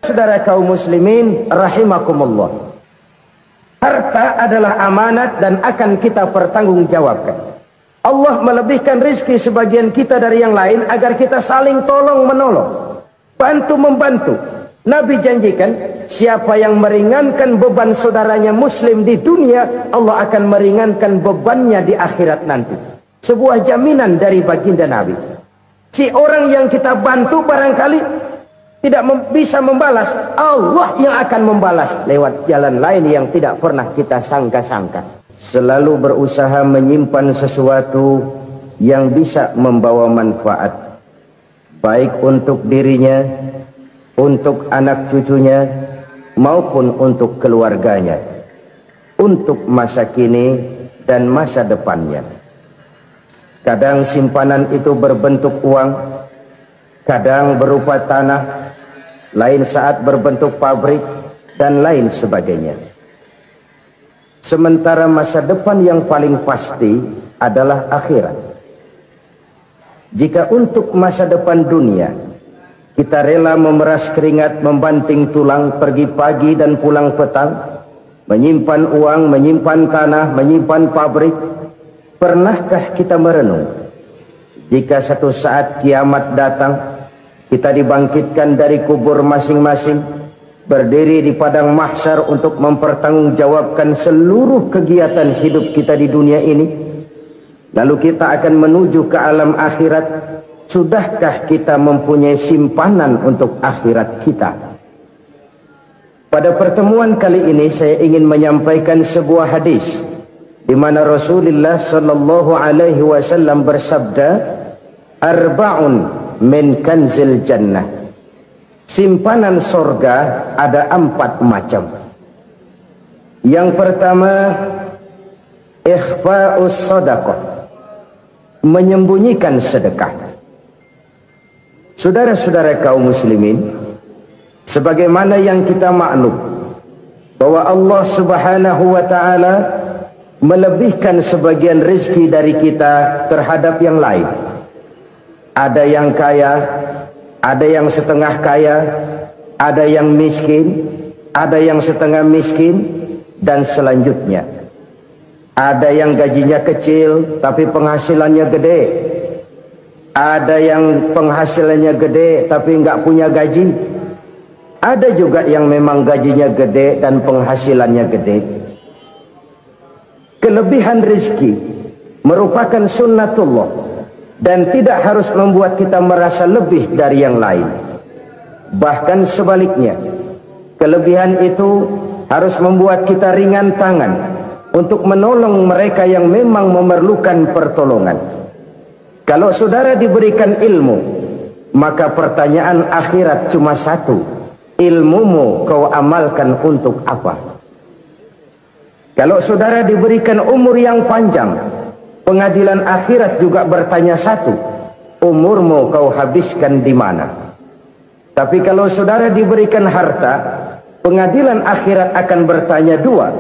Saudara kaum muslimin rahimakumullah, harta adalah amanat dan akan kita pertanggungjawabkan. Allah melebihkan rizki sebagian kita dari yang lain agar kita saling tolong menolong, bantu membantu. Nabi janjikan, siapa yang meringankan beban saudaranya muslim di dunia, Allah akan meringankan bebannya di akhirat nanti. Sebuah jaminan dari baginda Nabi. Si orang yang kita bantu barangkali tidak bisa membalas, Allah yang akan membalas lewat jalan lain yang tidak pernah kita sangka-sangka. Selalu berusaha menyimpan sesuatu yang bisa membawa manfaat, baik untuk dirinya, untuk anak cucunya, maupun untuk keluarganya, untuk masa kini dan masa depannya. Kadang simpanan itu berbentuk uang, kadang berupa tanah, lain saat berbentuk pabrik, dan lain sebagainya. Sementara masa depan yang paling pasti adalah akhirat. Jika untuk masa depan dunia kita rela memeras keringat, membanting tulang, pergi pagi dan pulang petang, menyimpan uang, menyimpan tanah, menyimpan pabrik, pernahkah kita merenung jika satu saat kiamat datang, kita dibangkitkan dari kubur masing-masing, berdiri di padang mahsyar untuk mempertanggungjawabkan seluruh kegiatan hidup kita di dunia ini, lalu kita akan menuju ke alam akhirat. Sudahkah kita mempunyai simpanan untuk akhirat kita? Pada pertemuan kali ini saya ingin menyampaikan sebuah hadis di mana Rasulullah sallallahu alaihi wasallam bersabda, arba'un min kanzil jannah. Simpanan sorga ada 4 macam. Yang pertama, ikhfa'us sadaqah, menyembunyikan sedekah. Saudara-saudara kaum muslimin, sebagaimana yang kita maklum bahwa Allah subhanahu wa ta'ala melebihkan sebagian rezeki dari kita terhadap yang lain. Ada yang kaya, ada yang setengah kaya, ada yang miskin, ada yang setengah miskin, dan selanjutnya. Ada yang gajinya kecil tapi penghasilannya gede. Ada yang penghasilannya gede tapi nggak punya gaji. Ada juga yang memang gajinya gede dan penghasilannya gede. Kelebihan rezeki merupakan sunnatullah dan tidak harus membuat kita merasa lebih dari yang lain. Bahkan sebaliknya, kelebihan itu harus membuat kita ringan tangan untuk menolong mereka yang memang memerlukan pertolongan. Kalau saudara diberikan ilmu, maka pertanyaan akhirat cuma satu, ilmumu kau amalkan untuk apa? Kalau saudara diberikan umur yang panjang, pengadilan akhirat juga bertanya satu, umurmu kau habiskan di mana? Tapi kalau saudara diberikan harta, pengadilan akhirat akan bertanya dua,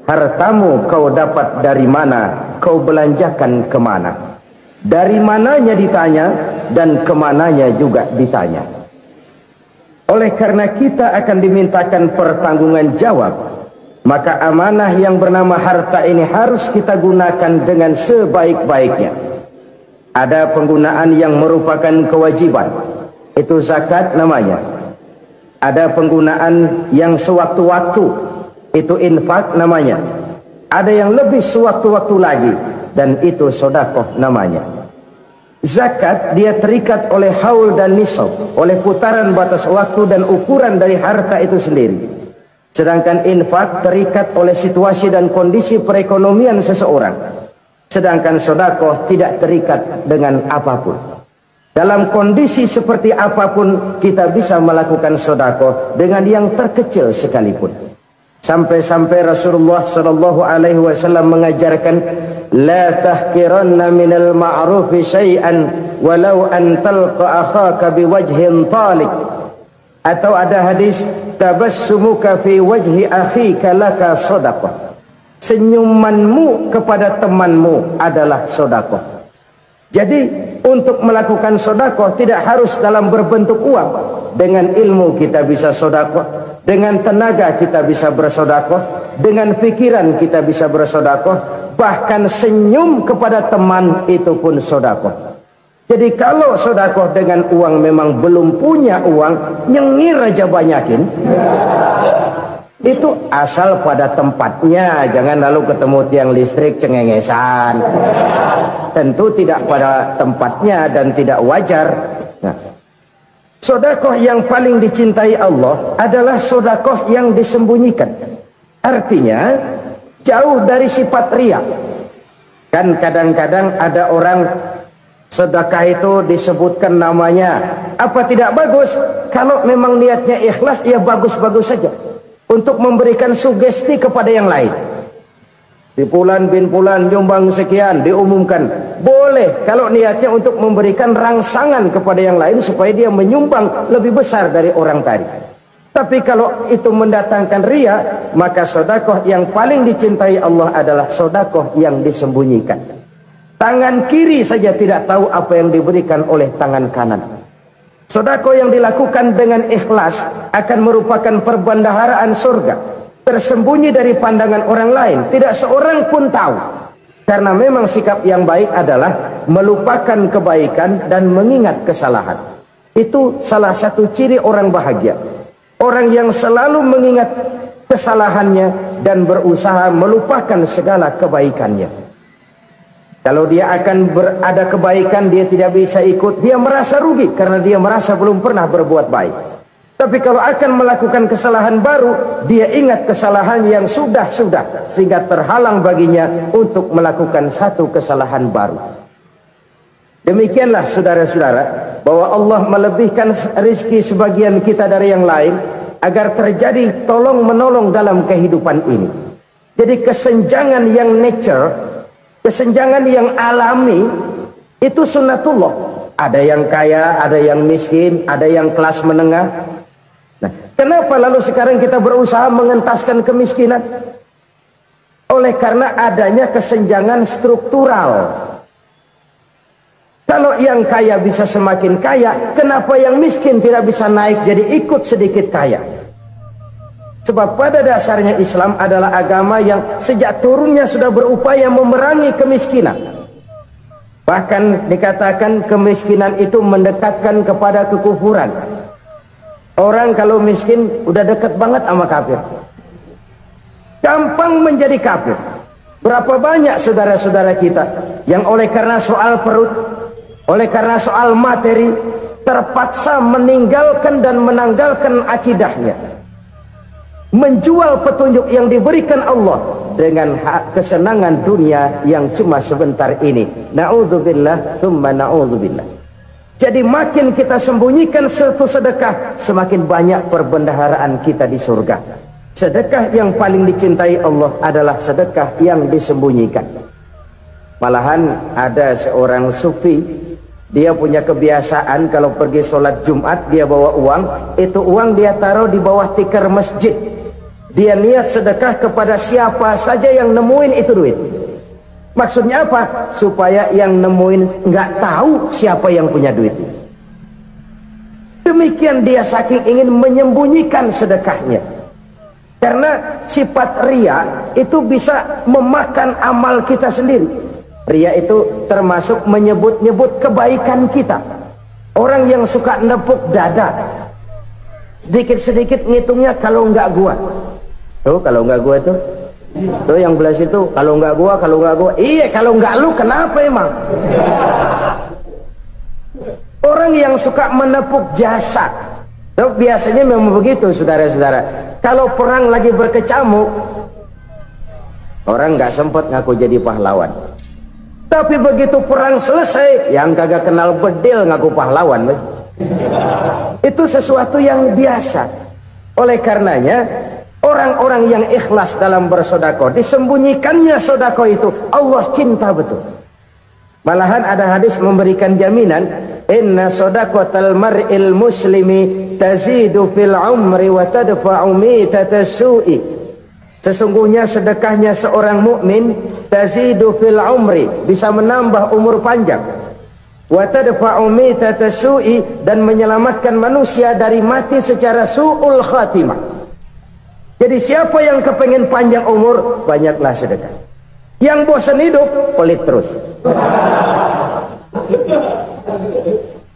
hartamu kau dapat dari mana, kau belanjakan kemana? Dari mananya ditanya, dan kemananya juga ditanya. Oleh karena kita akan dimintakan pertanggungan jawab, maka amanah yang bernama harta ini harus kita gunakan dengan sebaik-baiknya. Ada penggunaan yang merupakan kewajiban, itu zakat namanya. Ada penggunaan yang sewaktu-waktu, itu infak namanya. Ada yang lebih sewaktu-waktu lagi, dan itu sedekah namanya. Zakat dia terikat oleh haul dan nisab, oleh putaran batas waktu dan ukuran dari harta itu sendiri. Sedangkan infak terikat oleh situasi dan kondisi perekonomian seseorang. Sedangkan sedekah tidak terikat dengan apapun. Dalam kondisi seperti apapun kita bisa melakukan sedekah dengan yang terkecil sekalipun. Sampai-sampai Rasulullah sallallahu alaihi wasallam mengajarkan, la tahqiranna minal ma'rufi syai'an walau an talqa akhaka biwajhin talik. Atau ada hadis, tabassumuka fi wajhi akhika laka shadaqah. Senyumanmu kepada temanmu adalah sedekah. Jadi untuk melakukan sedekah tidak harus dalam berbentuk uang. dengan ilmu kita bisa sedekah, dengan tenaga kita bisa bersedekah, dengan pikiran kita bisa bersedekah, bahkan senyum kepada teman itu pun sedekah. Jadi kalau sedekah dengan uang memang belum punya uang, nyengir aja banyakin. Itu asal pada tempatnya, jangan lalu ketemu tiang listrik cengengesan. Tentu tidak pada tempatnya dan tidak wajar. Nah, sedekah yang paling dicintai Allah adalah sedekah yang disembunyikan. Artinya jauh dari sifat riya. Kan kadang-kadang ada orang sedekah itu disebutkan namanya, apa tidak bagus? Kalau memang niatnya ikhlas, ya bagus-bagus saja. Untuk memberikan sugesti kepada yang lain. Di Fulan bin Fulan nyumbang sekian, diumumkan. Boleh kalau niatnya untuk memberikan rangsangan kepada yang lain supaya dia menyumbang lebih besar dari orang tadi. Tapi kalau itu mendatangkan riya, maka sedekah yang paling dicintai Allah adalah sedekah yang disembunyikan. Tangan kiri saja tidak tahu apa yang diberikan oleh tangan kanan. Sedekah yang dilakukan dengan ikhlas akan merupakan perbendaharaan surga, tersembunyi dari pandangan orang lain, tidak seorang pun tahu. Karena memang sikap yang baik adalah melupakan kebaikan dan mengingat kesalahan. Itu salah satu ciri orang bahagia. Orang yang selalu mengingat kesalahannya dan berusaha melupakan segala kebaikannya. Kalau dia akan ada kebaikan, dia tidak bisa ikut, dia merasa rugi karena dia merasa belum pernah berbuat baik. Tapi kalau akan melakukan kesalahan baru, dia ingat kesalahan yang sudah-sudah, sehingga terhalang baginya untuk melakukan satu kesalahan baru. Demikianlah saudara-saudara, bahwa Allah melebihkan rizki sebagian kita dari yang lain, agar terjadi tolong-menolong dalam kehidupan ini. Jadi kesenjangan yang nature, kesenjangan yang alami, itu sunnatullah. Ada yang kaya, ada yang miskin, ada yang kelas menengah. Nah, kenapa lalu sekarang kita berusaha mengentaskan kemiskinan? Oleh karena adanya kesenjangan struktural. Kalau yang kaya bisa semakin kaya, kenapa yang miskin tidak bisa naik jadi ikut sedikit kaya? Sebab pada dasarnya Islam adalah agama yang sejak turunnya sudah berupaya memerangi kemiskinan. Bahkan dikatakan kemiskinan itu mendekatkan kepada kekufuran. Orang kalau miskin udah dekat banget sama kafir. Gampang menjadi kafir. Berapa banyak saudara-saudara kita yang oleh karena soal perut, oleh karena soal materi, terpaksa meninggalkan dan menanggalkan akidahnya, menjual petunjuk yang diberikan Allah dengan kesenangan dunia yang cuma sebentar ini. Na'udzubillah thumma na'udzubillah. Jadi makin kita sembunyikan satu sedekah, semakin banyak perbendaharaan kita di surga. Sedekah yang paling dicintai Allah adalah sedekah yang disembunyikan. Malahan ada seorang sufi, dia punya kebiasaan kalau pergi sholat Jumat dia bawa uang, itu uang dia taruh di bawah tikar masjid. Dia niat sedekah kepada siapa saja yang nemuin itu duit. Maksudnya apa? Supaya yang nemuin nggak tahu siapa yang punya duit. Demikian dia saking ingin menyembunyikan sedekahnya. Karena sifat riya itu bisa memakan amal kita sendiri. Riya itu termasuk menyebut-nyebut kebaikan kita. Orang yang suka nepuk dada, sedikit-sedikit ngitungnya kalau nggak gua. Tuh kalau nggak gua tuh yang belas itu kalau nggak gua, iya kalau nggak lu kenapa emang? Orang yang suka menepuk jasa, tuh biasanya memang begitu saudara-saudara. Kalau perang lagi berkecamuk, orang nggak sempat ngaku jadi pahlawan. Tapi begitu perang selesai, yang kagak kenal bedil ngaku pahlawan, mas. Itu sesuatu yang biasa. Oleh karenanya orang-orang yang ikhlas dalam bersedekah, disembunyikannya sedekah itu Allah cinta betul. Malahan ada hadis memberikan jaminan, inna sedaqatal mar'il muslimi tazidu fil umri wa tadfa'u mitatas su'i. Sesungguhnya sedekahnya seorang mukmin tazidu fil umri, bisa menambah umur panjang, wa tadfa'u mitata su'i, dan menyelamatkan manusia dari mati secara su'ul khatimah. Jadi siapa yang kepengen panjang umur, banyaklah sedekah. Yang bosan hidup, pelit terus.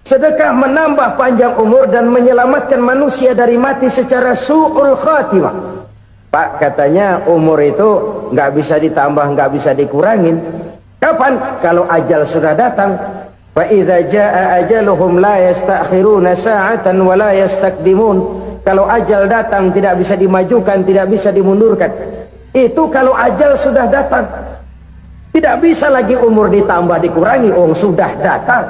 Sedekah menambah panjang umur dan menyelamatkan manusia dari mati secara su'ul khatimah. Pak, katanya umur itu nggak bisa ditambah, nggak bisa dikurangin. Kapan? Kalau ajal sudah datang. Fa idza jaa ajaluhum la yastakhiruna sa'atan wa la yastaqdimun. Kalau ajal datang tidak bisa dimajukan, tidak bisa dimundurkan. Itu kalau ajal sudah datang. Tidak bisa lagi umur ditambah dikurangi, sudah datang.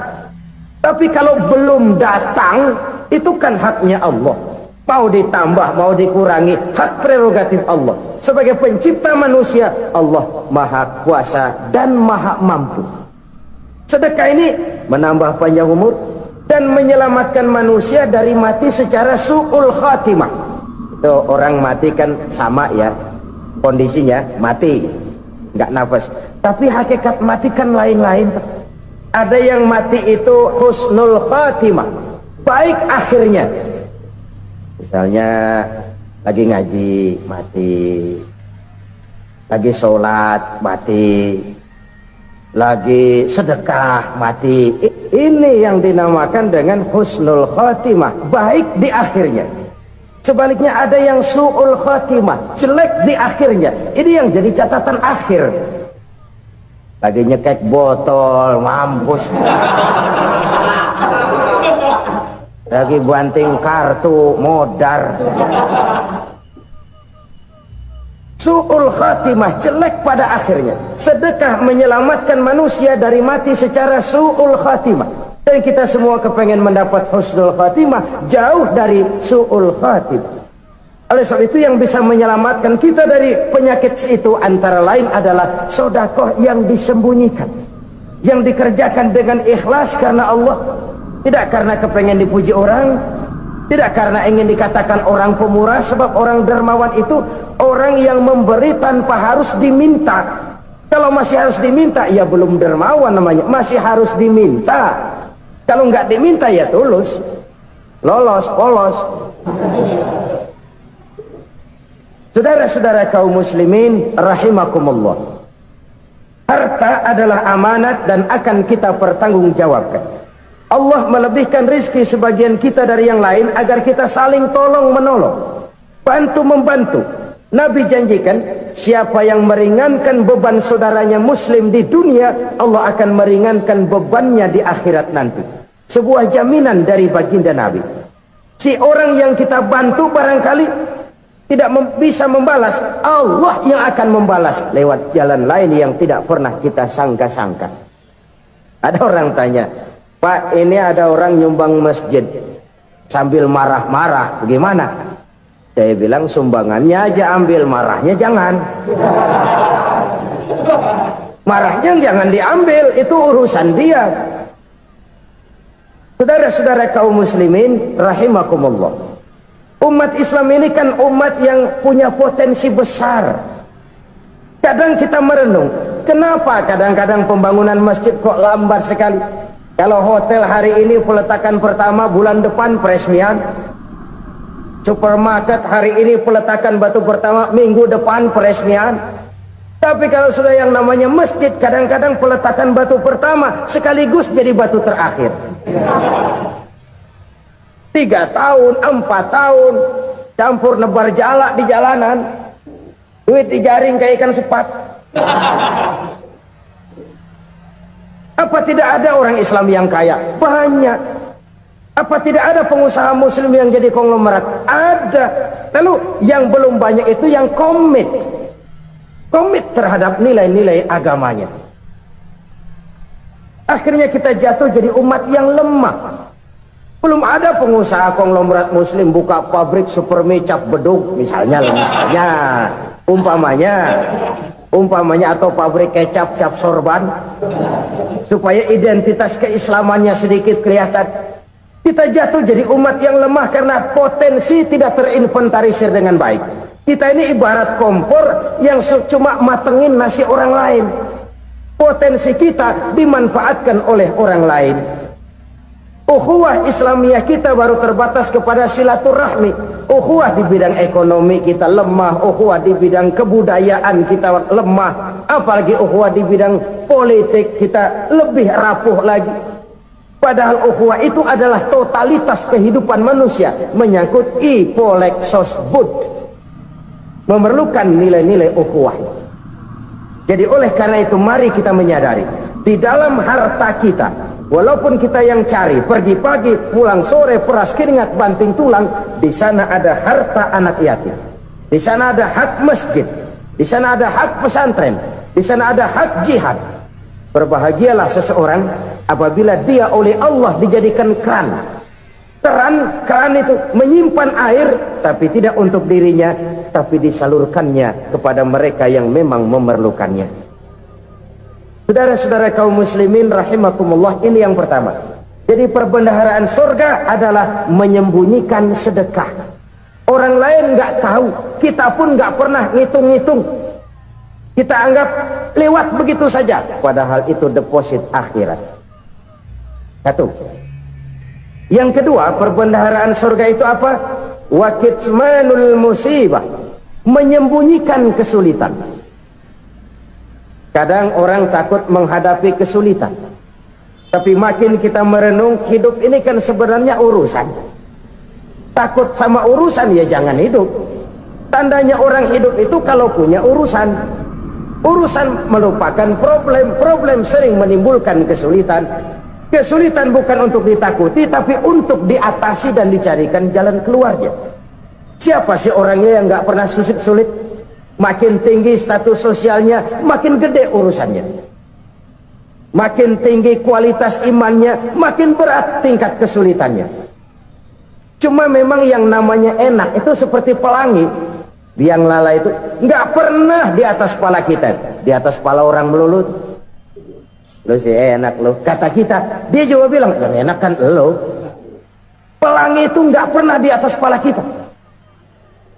Tapi kalau belum datang, itu kan haknya Allah. Mau ditambah, mau dikurangi, hak prerogatif Allah. Sebagai pencipta manusia, Allah maha kuasa dan maha mampu. Sedekah ini menambah panjang umur dan menyelamatkan manusia dari mati secara su'ul khatimah. Itu orang mati kan sama ya, kondisinya mati, nggak nafas. Tapi hakikat mati kan lain-lain. Ada yang mati itu husnul khatimah, baik akhirnya. Misalnya lagi ngaji mati, lagi sholat mati, lagi sedekah mati. Ini yang dinamakan dengan husnul khatimah, baik di akhirnya. Sebaliknya ada yang su'ul khatimah, jelek di akhirnya. Ini yang jadi catatan akhir. Lagi nyekek botol, mampus. Lagi banting kartu, modar. Su'ul khatimah, jelek pada akhirnya. Sedekah menyelamatkan manusia dari mati secara su'ul khatimah. Dan kita semua kepengen mendapat husnul khatimah, jauh dari su'ul khatimah. Oleh sebab itu yang bisa menyelamatkan kita dari penyakit itu antara lain adalah sedekah yang disembunyikan, yang dikerjakan dengan ikhlas karena Allah, tidak karena kepengen dipuji orang, tidak karena ingin dikatakan orang pemurah. Sebab orang dermawan itu orang yang memberi tanpa harus diminta. Kalau masih harus diminta, ya belum dermawan namanya, masih harus diminta. Kalau nggak diminta ya tulus, lolos, polos. Saudara-saudara kaum muslimin rahimakumullah, harta adalah amanat dan akan kita pertanggungjawabkan. Allah melebihkan rizki sebagian kita dari yang lain agar kita saling tolong menolong, bantu membantu. Nabi janjikan siapa yang meringankan beban saudaranya muslim di dunia, Allah akan meringankan bebannya di akhirat nanti. Sebuah jaminan dari baginda Nabi. Si orang yang kita bantu barangkali tidak bisa membalas, Allah yang akan membalas lewat jalan lain yang tidak pernah kita sangka-sangka. Ada orang tanya, Pak, ini ada orang nyumbang masjid sambil marah-marah, bagaimana? Saya bilang sumbangannya aja ambil, marahnya jangan. Marahnya jangan diambil, itu urusan dia. Saudara-saudara kaum muslimin rahimakumullah, umat Islam ini kan umat yang punya potensi besar. Kadang kita merenung, kenapa kadang-kadang pembangunan masjid kok lambat sekali? Kalau hotel hari ini peletakan pertama, bulan depan peresmian. Supermarket hari ini peletakan batu pertama, minggu depan peresmian. Tapi kalau sudah yang namanya masjid, kadang-kadang peletakan batu pertama sekaligus jadi batu terakhir. 3 tahun, 4 tahun, campur nebar jalak di jalanan, duit dijaring kayak ikan sepat. Apa tidak ada orang Islam yang kaya? Banyak. Apa tidak ada pengusaha muslim yang jadi konglomerat? Ada. Lalu yang belum banyak itu yang komit terhadap nilai-nilai agamanya. Akhirnya kita jatuh jadi umat yang lemah. Belum ada pengusaha konglomerat muslim buka pabrik supermi cap beduk misalnya umpamanya atau pabrik kecap cap sorban supaya identitas keislamannya sedikit kelihatan. Kita jatuh jadi umat yang lemah karena potensi tidak terinventarisir dengan baik. Kita ini ibarat kompor yang cuma matengin nasi orang lain. Potensi kita dimanfaatkan oleh orang lain. Ukhuwah Islamiyah kita baru terbatas kepada silaturahmi. Ukhuwah di bidang ekonomi kita lemah, ukhuwah di bidang kebudayaan kita lemah, apalagi ukhuwah di bidang politik kita lebih rapuh lagi. Padahal ukhuwah itu adalah totalitas kehidupan manusia, menyangkut ipolek sosbud, memerlukan nilai-nilai ukhuwah. Jadi oleh karena itu mari kita menyadari di dalam harta kita, walaupun kita yang cari pergi pagi pulang sore peras keringat banting tulang, di sana ada harta anak yatim, di sana ada hak masjid, di sana ada hak pesantren, di sana ada hak jihad. Berbahagialah seseorang apabila dia oleh Allah dijadikan keran. Keran itu menyimpan air, tapi tidak untuk dirinya, tapi disalurkannya kepada mereka yang memang memerlukannya. Saudara-saudara kaum muslimin rahimakumullah, ini yang pertama. Jadi perbendaharaan surga adalah menyembunyikan sedekah. Orang lain nggak tahu, kita pun nggak pernah ngitung-ngitung. Kita anggap lewat begitu saja, padahal itu deposit akhirat. Satu. Yang kedua, perbendaharaan surga itu apa? Wa kitmanul musibah, menyembunyikan kesulitan. Kadang orang takut menghadapi kesulitan, tapi makin kita merenung, hidup ini kan sebenarnya urusan. Takut sama urusan ya jangan hidup. Tandanya orang hidup itu kalau punya urusan. Urusan melupakan problem, problem sering menimbulkan kesulitan. Kesulitan bukan untuk ditakuti, tapi untuk diatasi dan dicarikan jalan keluarnya. Siapa sih orangnya yang nggak pernah sulit-sulit? Makin tinggi status sosialnya, makin gede urusannya. Makin tinggi kualitas imannya, makin berat tingkat kesulitannya. Cuma memang yang namanya enak itu seperti pelangi. Biang lala itu nggak pernah di atas kepala kita, di atas kepala orang melulu. Lo sih enak lo, kata kita. Dia juga bilang yang enak kan lo. Pelangi itu nggak pernah di atas kepala kita.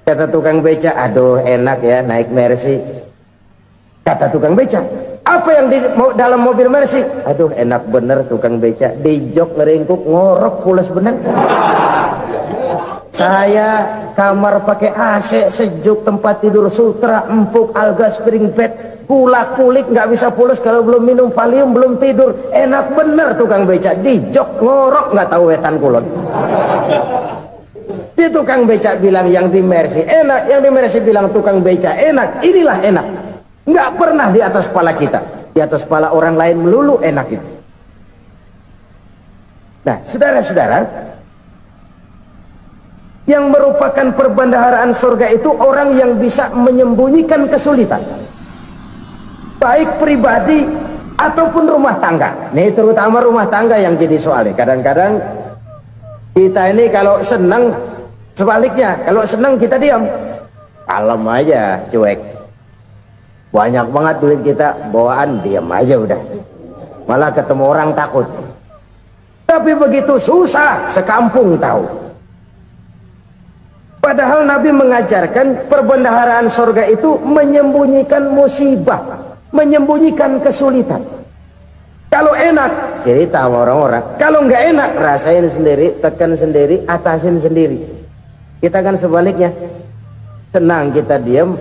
Kata tukang beca, aduh enak ya naik Mercy. Kata tukang beca, apa yang di dalam mobil Mercy? Aduh enak bener tukang beca, di jok ngeringkuk ngorok pules bener. Saya kamar pakai AC sejuk, tempat tidur sutra empuk, alga spring bed, kulak kulik nggak bisa pules kalau belum minum Valium, belum tidur. Enak bener tukang beca, di jok ngorok nggak tahu wetan kulon. Di tukang beca bilang yang di Mercy enak, yang di Mercy bilang tukang beca enak. Inilah enak, nggak pernah di atas kepala kita, di atas kepala orang lain melulu enak itu. Nah saudara-saudara, yang merupakan perbendaharaan surga itu orang yang bisa menyembunyikan kesulitan, baik pribadi ataupun rumah tangga. Nih terutama rumah tangga yang jadi soalnya. Kadang-kadang kita ini kalau senang, sebaliknya kalau senang kita diam, kalem aja, cuek. Banyak banget duit kita bawaan, diam aja udah. Malah ketemu orang takut. Tapi begitu susah, sekampung tahu. Padahal Nabi mengajarkan perbendaharaan surga itu menyembunyikan musibah, menyembunyikan kesulitan. Kalau enak, cerita sama orang-orang. Kalau nggak enak, rasain sendiri, tekan sendiri, atasin sendiri. Kita kan sebaliknya, senang kita diam,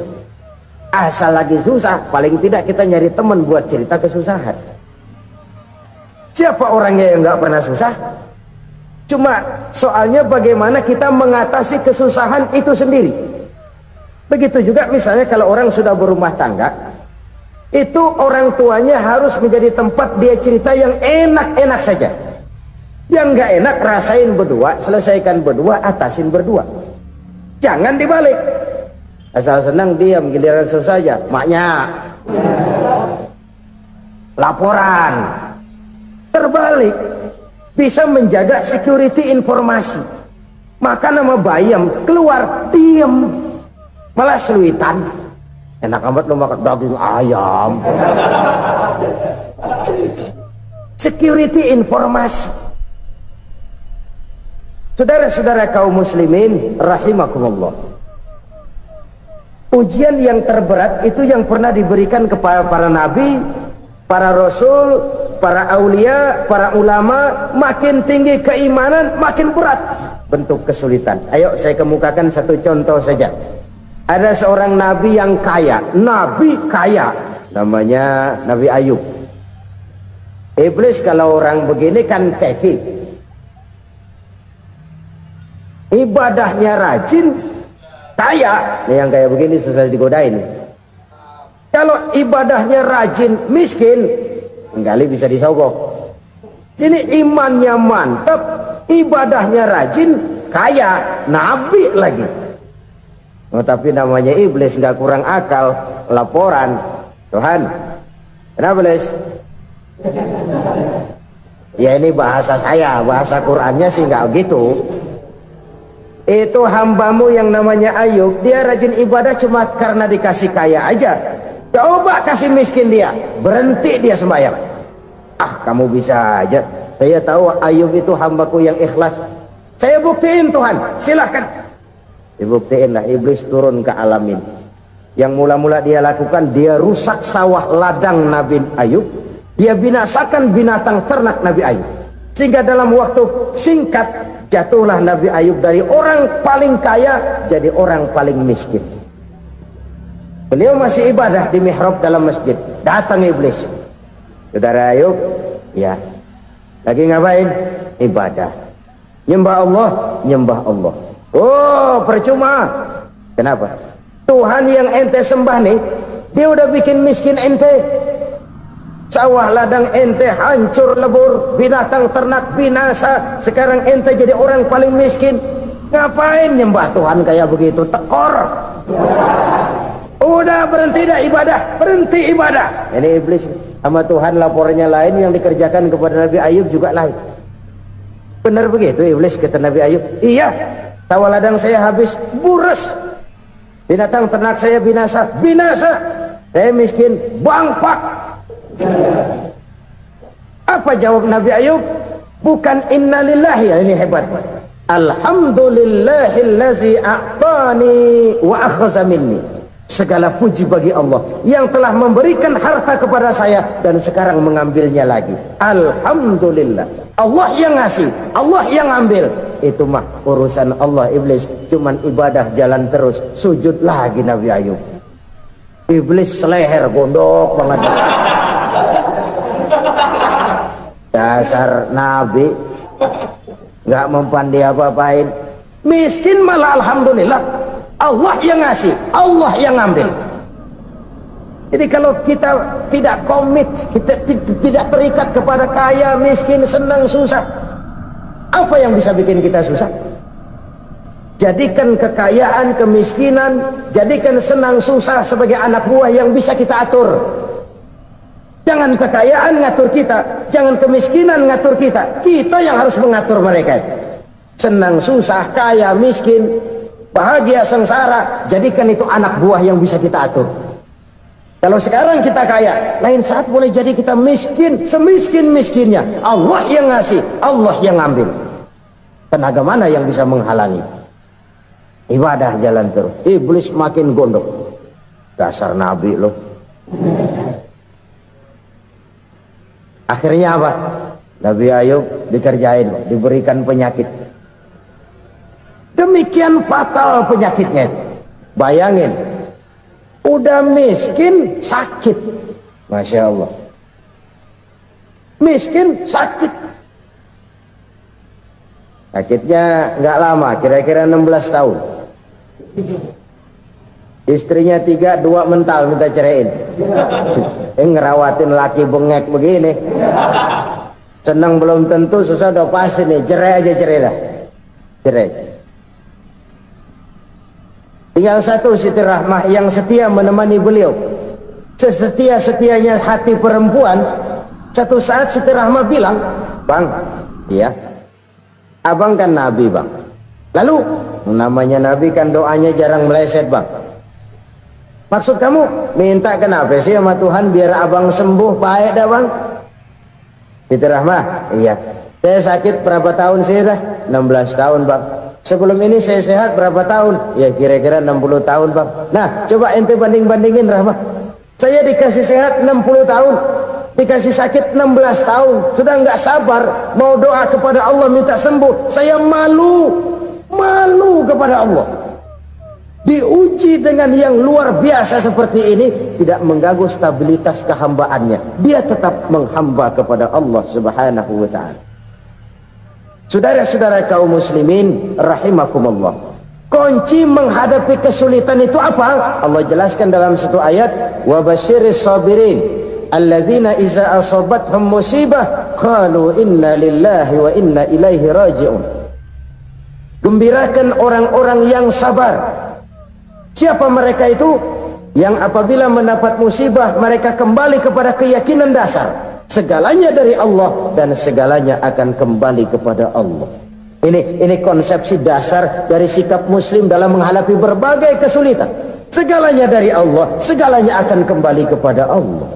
asal lagi susah, paling tidak kita nyari teman buat cerita kesusahan. Siapa orangnya yang nggak pernah susah? Cuma soalnya bagaimana kita mengatasi kesusahan itu sendiri. Begitu juga misalnya kalau orang sudah berumah tangga, itu orang tuanya harus menjadi tempat dia cerita yang enak-enak saja. Yang nggak enak rasain berdua, selesaikan berdua, atasin berdua. Jangan dibalik. Asal senang diam, giliran susah saja. Maknya laporan. Terbalik. Bisa menjaga security informasi. Maka nama bayam keluar diam, malah seluitan. Enak amat lo makan daging ayam. Security informasi. Saudara-saudara kaum muslimin rahimakumullah, ujian yang terberat itu yang pernah diberikan kepada para nabi para rasul, para aulia, para ulama, makin tinggi keimanan, makin berat bentuk kesulitan. Ayo saya kemukakan satu contoh saja. Ada seorang nabi yang kaya, nabi kaya, namanya Nabi Ayub. Iblis kalau orang begini kan keki, ibadahnya rajin, kaya. Nih yang kayak begini susah digodain. Kalau ibadahnya rajin, miskin, kali bisa disogok. Sini imannya mantap, ibadahnya rajin, kaya, nabi lagi. Oh, tapi namanya iblis nggak kurang akal. Laporan, Tuhan, kenapa Les? Ya ini bahasa saya, bahasa Qurannya sih nggak gitu. Itu hambamu yang namanya Ayub, dia rajin ibadah cuma karena dikasih kaya aja. Coba kasih miskin dia, berhenti dia sembahyang. Ah, kamu bisa aja. Saya tahu Ayub itu hambaku yang ikhlas. Saya buktiin Tuhan, silahkan. Dibuktiin lah, iblis turun ke alam ini. Yang mula-mula dia lakukan, dia rusak sawah ladang Nabi Ayub. Dia binasakan binatang ternak Nabi Ayub. Sehingga dalam waktu singkat, jatuhlah Nabi Ayub dari orang paling kaya jadi orang paling miskin. Beliau masih ibadah di mihrab dalam masjid. Datang iblis. Saudara Ayub, ya, lagi ngapain? Ibadah. Nyembah Allah, nyembah Allah. Oh, percuma. Kenapa? Tuhan yang ente sembah nih, dia udah bikin miskin ente. Sawah ladang ente hancur lebur, binatang ternak binasa. Sekarang ente jadi orang paling miskin. Ngapain nyembah Tuhan kayak begitu? Tekor. Udah berhenti dah ibadah, berhenti ibadah. Ini iblis sama Tuhan laporannya lain, yang dikerjakan kepada Nabi Ayub juga lain. Benar begitu iblis kata Nabi Ayub? Iya, sawah ladang saya habis, buras. Binatang ternak saya binasa, binasa. Saya miskin, bangpak. Apa jawab Nabi Ayub? Bukan innalillahi, ya ini hebat. Alhamdulillahillazi a'tani wa akhza minni. Segala puji bagi Allah yang telah memberikan harta kepada saya dan sekarang mengambilnya lagi. Alhamdulillah. Allah yang ngasih, Allah yang ambil. Itu mah urusan Allah. Iblis cuman ibadah jalan terus, sujud lagi Nabi Ayub. Iblis seleher gondok banget. Dasar Nabi nggak mempan dia apa-apain. Miskin malah alhamdulillah. Allah yang ngasih, Allah yang ngambil. Jadi kalau kita tidak komit, kita tidak terikat kepada kaya, miskin, senang, susah, apa yang bisa bikin kita susah? Jadikan kekayaan, kemiskinan, jadikan senang, susah sebagai anak buah yang bisa kita atur. Jangan kekayaan ngatur kita, jangan kemiskinan ngatur kita. Kita yang harus mengatur mereka. Senang, susah, kaya, miskin, bahagia, sengsara, jadikan itu anak buah yang bisa kita atur. Kalau sekarang kita kaya, lain saat boleh jadi kita miskin, semiskin-miskinnya. Allah yang ngasih, Allah yang ngambil. Tenaga mana yang bisa menghalangi? Ibadah jalan terus. Iblis makin gondok. Dasar Nabi loh. Akhirnya apa? Nabi Ayub dikerjain, diberikan penyakit. Demikian fatal penyakitnya. Bayangin, udah miskin sakit. Masya Allah. Miskin sakit. Sakitnya nggak lama, kira-kira 16 tahun. Istrinya 3, 2 mental minta ceraiin. Ngerawatin laki bengek begini. Senang belum tentu, susah udah pasti nih. Cerai aja, cerai dah. Cerai. Tinggal satu Siti Rahmah yang setia menemani beliau. Sesetia-setianya hati perempuan. Satu saat Siti Rahmah bilang, "Bang, iya, abang kan Nabi bang. Lalu namanya Nabi kan doanya jarang meleset bang. Maksud kamu minta kenapa sih sama Tuhan biar abang sembuh baik dah bang?" Siti Rahmah, iya. Saya sakit berapa tahun sih dah? 16 tahun bang. Sebelum ini saya sehat berapa tahun? Ya kira-kira 60 tahun bang. Nah coba ente banding-bandingin Rahmah. Saya dikasih sehat 60 tahun. dikasih sakit 16 tahun, sudah nggak sabar mau doa kepada Allah minta sembuh. Saya malu kepada Allah. Diuji dengan yang luar biasa seperti ini, tidak mengganggu stabilitas kehambaannya. Dia tetap menghamba kepada Allah Subhanahu wa ta'ala. Saudara-saudara kaum muslimin rahimakumullah, kunci menghadapi kesulitan itu apa? Allah jelaskan dalam satu ayat, wa basyiris sabirin alladzina iza asabathum musibah qalu inna lillahi wa inna ilaihi raji'un. Gembirakan orang-orang yang sabar. Siapa mereka itu? Yang apabila mendapat musibah mereka kembali kepada keyakinan dasar, segalanya dari Allah dan segalanya akan kembali kepada Allah. Ini konsepsi dasar dari sikap muslim dalam menghadapi berbagai kesulitan. Segalanya dari Allah, segalanya akan kembali kepada Allah.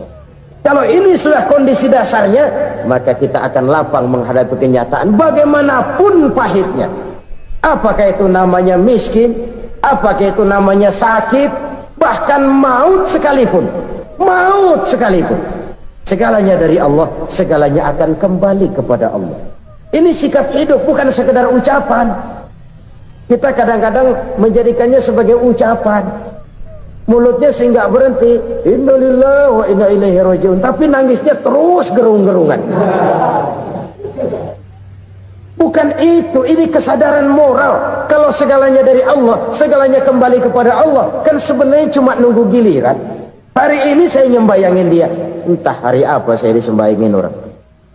Kalau ini sudah kondisi dasarnya, maka kita akan lapang menghadapi kenyataan bagaimanapun pahitnya. Apakah itu namanya miskin, apakah itu namanya sakit, bahkan maut sekalipun, segalanya dari Allah, segalanya akan kembali kepada Allah. Ini sikap hidup, bukan sekedar ucapan. Kita kadang-kadang menjadikannya sebagai ucapan, mulutnya sehingga berhenti innalillahi wa inna ilaihi rajiun, tapi nangisnya terus gerung-gerungan. Bukan itu, ini kesadaran moral. Kalau segalanya dari Allah, segalanya kembali kepada Allah, kan sebenarnya cuma nunggu giliran. Hari ini saya nyembayangin dia, entah hari apa saya disembayangin orang.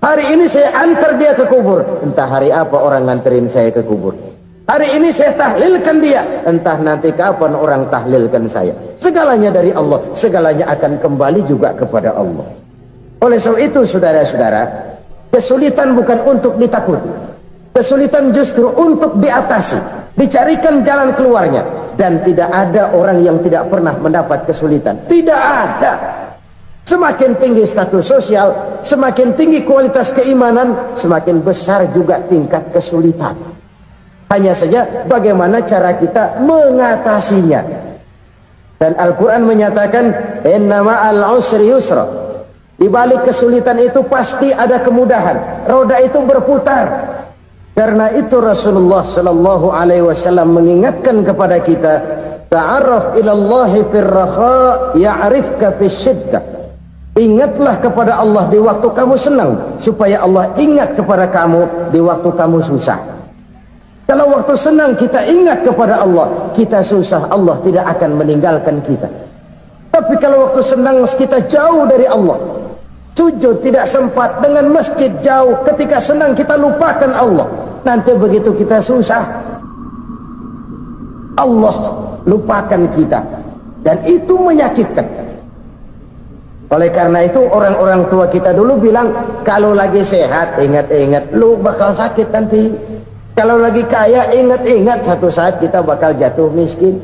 Hari ini saya antar dia ke kubur, entah hari apa orang nganterin saya ke kubur. Hari ini saya tahlilkan dia, entah nanti kapan orang tahlilkan saya. Segalanya dari Allah, segalanya akan kembali juga kepada Allah. Oleh sebab itu saudara-saudara, kesulitan bukan untuk ditakuti. Kesulitan justru untuk diatasi, dicarikan jalan keluarnya. Dan tidak ada orang yang tidak pernah mendapat kesulitan. Tidak ada. Semakin tinggi status sosial, semakin tinggi kualitas keimanan, semakin besar juga tingkat kesulitan. Hanya saja bagaimana cara kita mengatasinya. Dan Al-Quran menyatakan inna ma'al usri yusra. Di balik kesulitan itu pasti ada kemudahan. Roda itu berputar. Karena itu Rasulullah sallallahu alaihi wasallam mengingatkan kepada kita, ta'arraf ila Allah fir raha ya'rifka fis syiddah. Ingatlah kepada Allah di waktu kamu senang, supaya Allah ingat kepada kamu di waktu kamu susah. Kalau waktu senang kita ingat kepada Allah, kita susah, Allah tidak akan meninggalkan kita. Tapi kalau waktu senang kita jauh dari Allah, sujud tidak sempat, dengan masjid jauh, ketika senang kita lupakan Allah, nanti begitu kita susah, Allah lupakan kita, dan itu menyakitkan. Oleh karena itu orang-orang tua kita dulu bilang, kalau lagi sehat ingat-ingat lu bakal sakit nanti. Kalau lagi kaya ingat-ingat satu saat kita bakal jatuh miskin.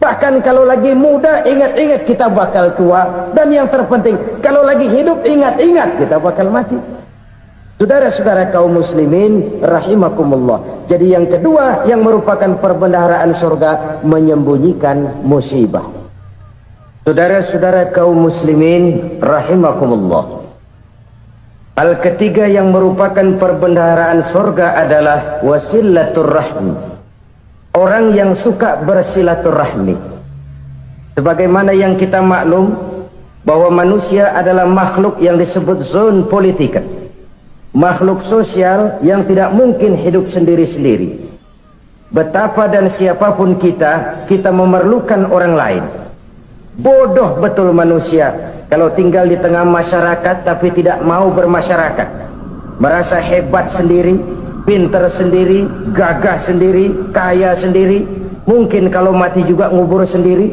Bahkan kalau lagi muda ingat-ingat kita bakal tua. Dan yang terpenting, kalau lagi hidup ingat-ingat kita bakal mati. Saudara-saudara kaum muslimin rahimakumullah. Jadi yang kedua yang merupakan perbendaharaan surga, menyembunyikan musibah. Saudara-saudara kaum muslimin rahimakumullah. Hal ketiga yang merupakan perbendaharaan surga adalah wasilatur rahmi. Orang yang suka bersilaturahmi. Sebagaimana yang kita maklum bahwa manusia adalah makhluk yang disebut zon politika, makhluk sosial yang tidak mungkin hidup sendiri-sendiri. Betapa dan siapapun kita memerlukan orang lain. Bodoh betul manusia kalau tinggal di tengah masyarakat tapi tidak mau bermasyarakat, merasa hebat sendiri, pinter sendiri, gagah sendiri, kaya sendiri. Mungkin kalau mati juga ngubur sendiri.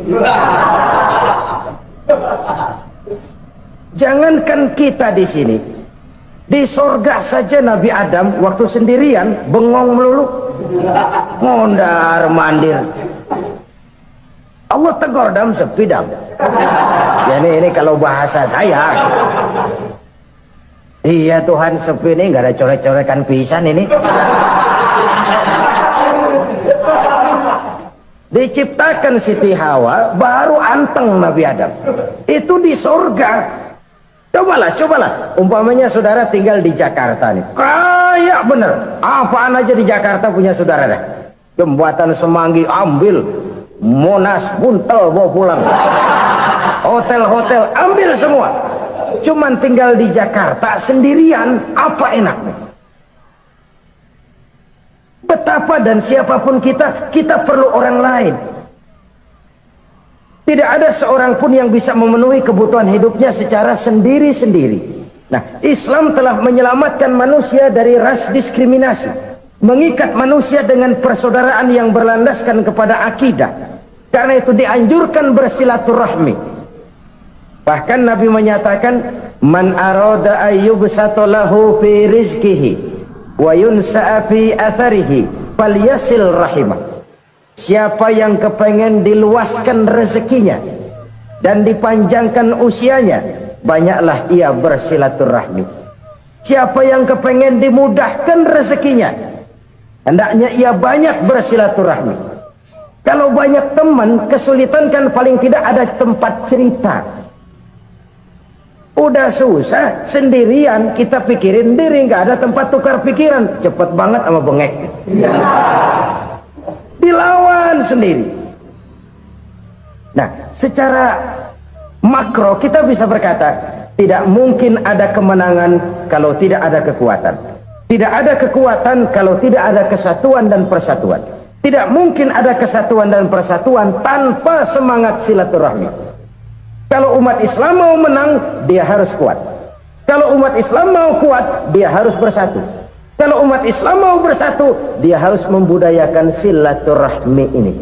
Jangankan kita di sini, di sorga saja Nabi Adam waktu sendirian bengong melulu, mondar mandir. Allah tegur dam sepi dam. Ya ini kalau bahasa saya. Iya Tuhan, sepi ini nggak ada coret-corekan pisan ini. Diciptakan Siti Hawa baru anteng Nabi Adam. Itu di sorga. Cobalah. Umpamanya saudara tinggal di Jakarta nih. Kayak bener. Apaan aja di Jakarta punya saudara dah. Jembatan Semanggi ambil. Monas, Buntel bawa pulang. Hotel-hotel ambil semua. Cuman tinggal di Jakarta sendirian. Apa enaknya? Betapa dan siapapun kita perlu orang lain. Tidak ada seorang pun yang bisa memenuhi kebutuhan hidupnya secara sendiri-sendiri. Nah, Islam telah menyelamatkan manusia dari ras diskriminasi, mengikat manusia dengan persaudaraan yang berlandaskan kepada akidah. Karena itu dianjurkan bersilaturahmi. Bahkan Nabi menyatakan, "Man arada ayyubsata lahu fi rizqihi wa yunsa'a fi atharihi falyasil rahimah." Siapa yang kepengen diluaskan rezekinya dan dipanjangkan usianya, banyaklah ia bersilaturahmi. Siapa yang kepengen dimudahkan rezekinya, hendaknya ia banyak bersilaturahmi. Kalau banyak teman, kesulitan kan paling tidak ada tempat cerita. Udah susah, sendirian kita pikirin diri, nggak ada tempat tukar pikiran. Cepet banget sama bengek. Dilawan sendiri. Nah, secara makro kita bisa berkata, tidak mungkin ada kemenangan kalau tidak ada kekuatan. Tidak ada kekuatan kalau tidak ada kesatuan dan persatuan. Tidak mungkin ada kesatuan dan persatuan tanpa semangat silaturahmi. Kalau umat Islam mau menang, dia harus kuat. Kalau umat Islam mau kuat, dia harus bersatu. Kalau umat Islam mau bersatu, dia harus membudayakan silaturahmi ini.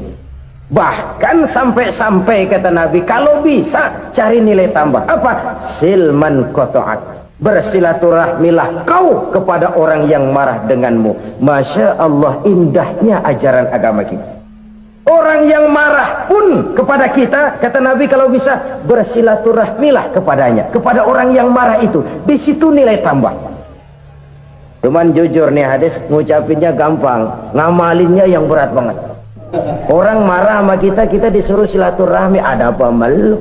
Bahkan sampai-sampai kata Nabi, kalau bisa cari nilai tambah. Apa? Silman qata'ak. Bersilaturahmilah kau kepada orang yang marah denganmu. Masya Allah, indahnya ajaran agama kita. Orang yang marah pun kepada kita, kata Nabi, kalau bisa bersilaturahmilah kepadanya, kepada orang yang marah itu. Di situ nilai tambah. Cuman jujur nih hadis, ngucapinnya gampang, ngamalinnya yang berat banget. Orang marah sama kita disuruh silaturahmi, ada apa malu?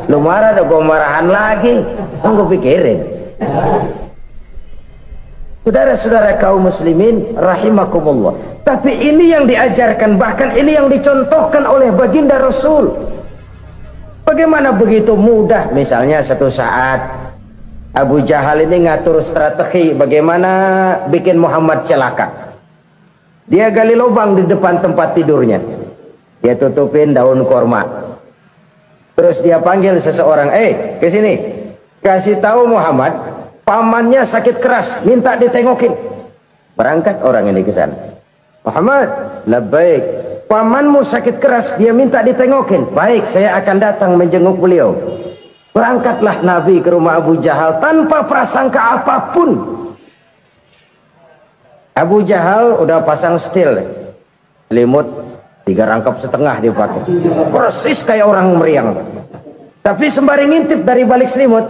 Lu marah, ada gua marahan lagi. Tunggu pikirin. Saudara-saudara kaum muslimin rahimakumullah. Tapi ini yang diajarkan, bahkan ini yang dicontohkan oleh baginda Rasul. Bagaimana begitu mudah, misalnya satu saat Abu Jahal ini ngatur strategi bagaimana bikin Muhammad celaka. Dia gali lubang di depan tempat tidurnya. Dia tutupin daun korma. Terus dia panggil seseorang, ke sini. Kasih tahu Muhammad, pamannya sakit keras, minta ditengokin. Berangkat orang ini ke sana. Muhammad, labbaik. Pamanmu sakit keras, dia minta ditengokin. Baik, saya akan datang menjenguk beliau. Berangkatlah Nabi ke rumah Abu Jahal tanpa prasangka apapun. Abu Jahal udah pasang setil, selimut 3 rangkap setengah dipakai, persis kayak orang meriang. Tapi sembari ngintip dari balik selimut,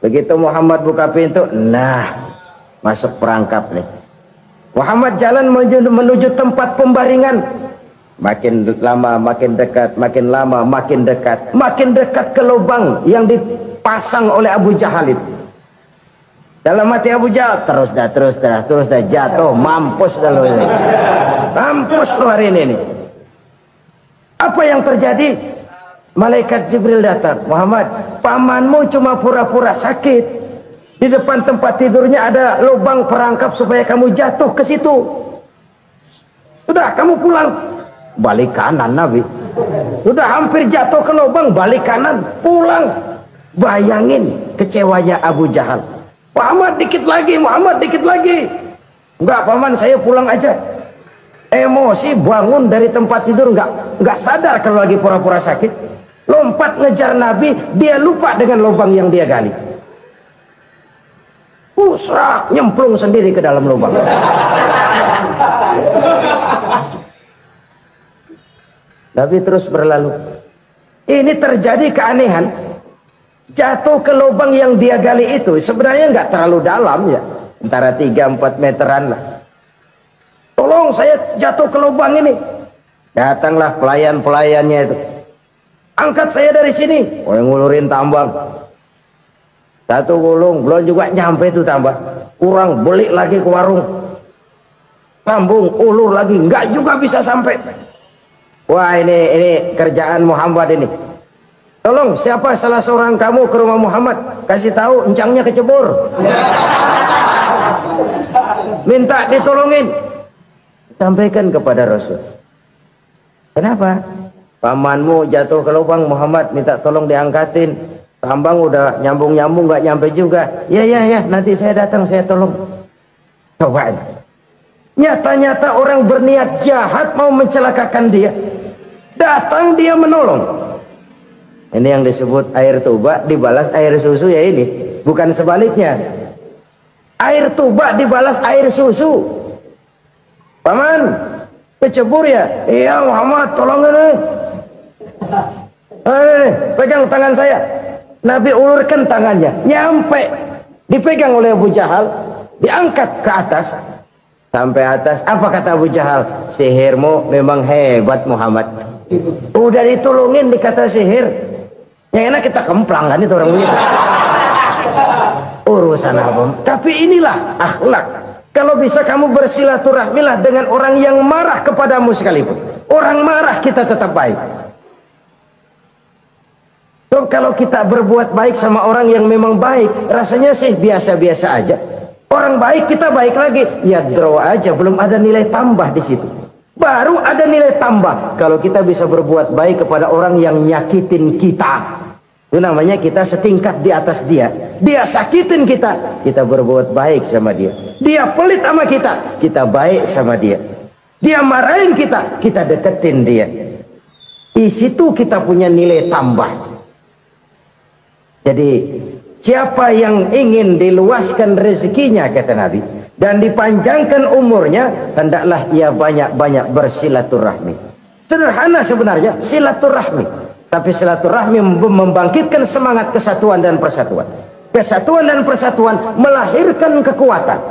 begitu Muhammad buka pintu, nah masuk perangkap nih. Muhammad jalan menuju tempat pembaringan. Makin lama makin dekat, makin lama makin dekat, makin dekat ke lubang yang dipasang oleh Abu Jahal itu. Dalam hati Abu Jahal, terus dah jatuh, mampus dah lo ini. Mampus lo hari ini. Apa yang terjadi? Malaikat Jibril datang. Muhammad, pamanmu cuma pura-pura sakit. Di depan tempat tidurnya ada lubang perangkap supaya kamu jatuh ke situ. Sudah, kamu pulang. Balik kanan Nabi. Sudah hampir jatuh ke lubang, balik kanan, pulang. Bayangin kecewanya Abu Jahal. Muhammad dikit lagi, Muhammad dikit lagi. Enggak paman, saya pulang aja. Emosi bangun dari tempat tidur, enggak sadar kalau lagi pura-pura sakit. Lompat ngejar Nabi, dia lupa dengan lubang yang dia gali. Pusrak, nyemplung sendiri ke dalam lubang. Nabi terus berlalu. Ini terjadi keanehan. Jatuh ke lubang yang dia gali itu sebenarnya nggak terlalu dalam ya, antara 3-4 meteran lah. Tolong saya jatuh ke lubang ini. Datanglah pelayan-pelayannya itu. Angkat saya dari sini. Oh, yang ngulurin tambang. Satu gulung belum juga nyampe itu tambah. Kurang beli lagi ke warung. Sambung ulur lagi enggak juga bisa sampai. Wah ini kerjaan Muhammad ini. Tolong siapa salah seorang kamu ke rumah Muhammad, kasih tahu encangnya kecebur. Minta ditolongin. Sampaikan kepada Rasul. Kenapa? Pamanmu jatuh ke lubang, Muhammad minta tolong diangkatin. Tambang udah nyambung-nyambung nggak nyampe juga. Ya nanti saya datang saya tolong. Coba. Nyata-nyata orang berniat jahat mau mencelakakan dia. Datang dia menolong. Ini yang disebut air tuba dibalas air susu ya ini. Bukan sebaliknya. Air tuba dibalas air susu. Paman, kecebur ya? Iya Muhammad, tolong ini. Pegang tangan saya. Nabi ulurkan tangannya. Nyampe. Dipegang oleh Abu Jahal. Diangkat ke atas. Sampai atas. Apa kata Abu Jahal? Sihirmu memang hebat Muhammad. Udah ditolongin dikata sihir. Yang enak kita kemplang kan itu orang begitu. Urusan apa? Tapi inilah akhlak. Kalau bisa kamu bersilaturahmilah dengan orang yang marah kepadamu sekalipun. Orang marah kita tetap baik. So, kalau kita berbuat baik sama orang yang memang baik, rasanya sih biasa-biasa aja. Orang baik kita baik lagi, ya draw aja, belum ada nilai tambah di situ. Baru ada nilai tambah kalau kita bisa berbuat baik kepada orang yang nyakitin kita. Itu namanya kita setingkat di atas dia. Dia sakitin kita, kita berbuat baik sama dia. Dia pelit sama kita, kita baik sama dia. Dia marahin kita, kita deketin dia. Di situ kita punya nilai tambah. Jadi siapa yang ingin diluaskan rezekinya kata Nabi dan dipanjangkan umurnya, hendaklah ia banyak-banyak bersilaturahmi. Sederhana sebenarnya silaturahmi, tapi silaturahmi membangkitkan semangat kesatuan dan persatuan. Kesatuan dan persatuan melahirkan kekuatan.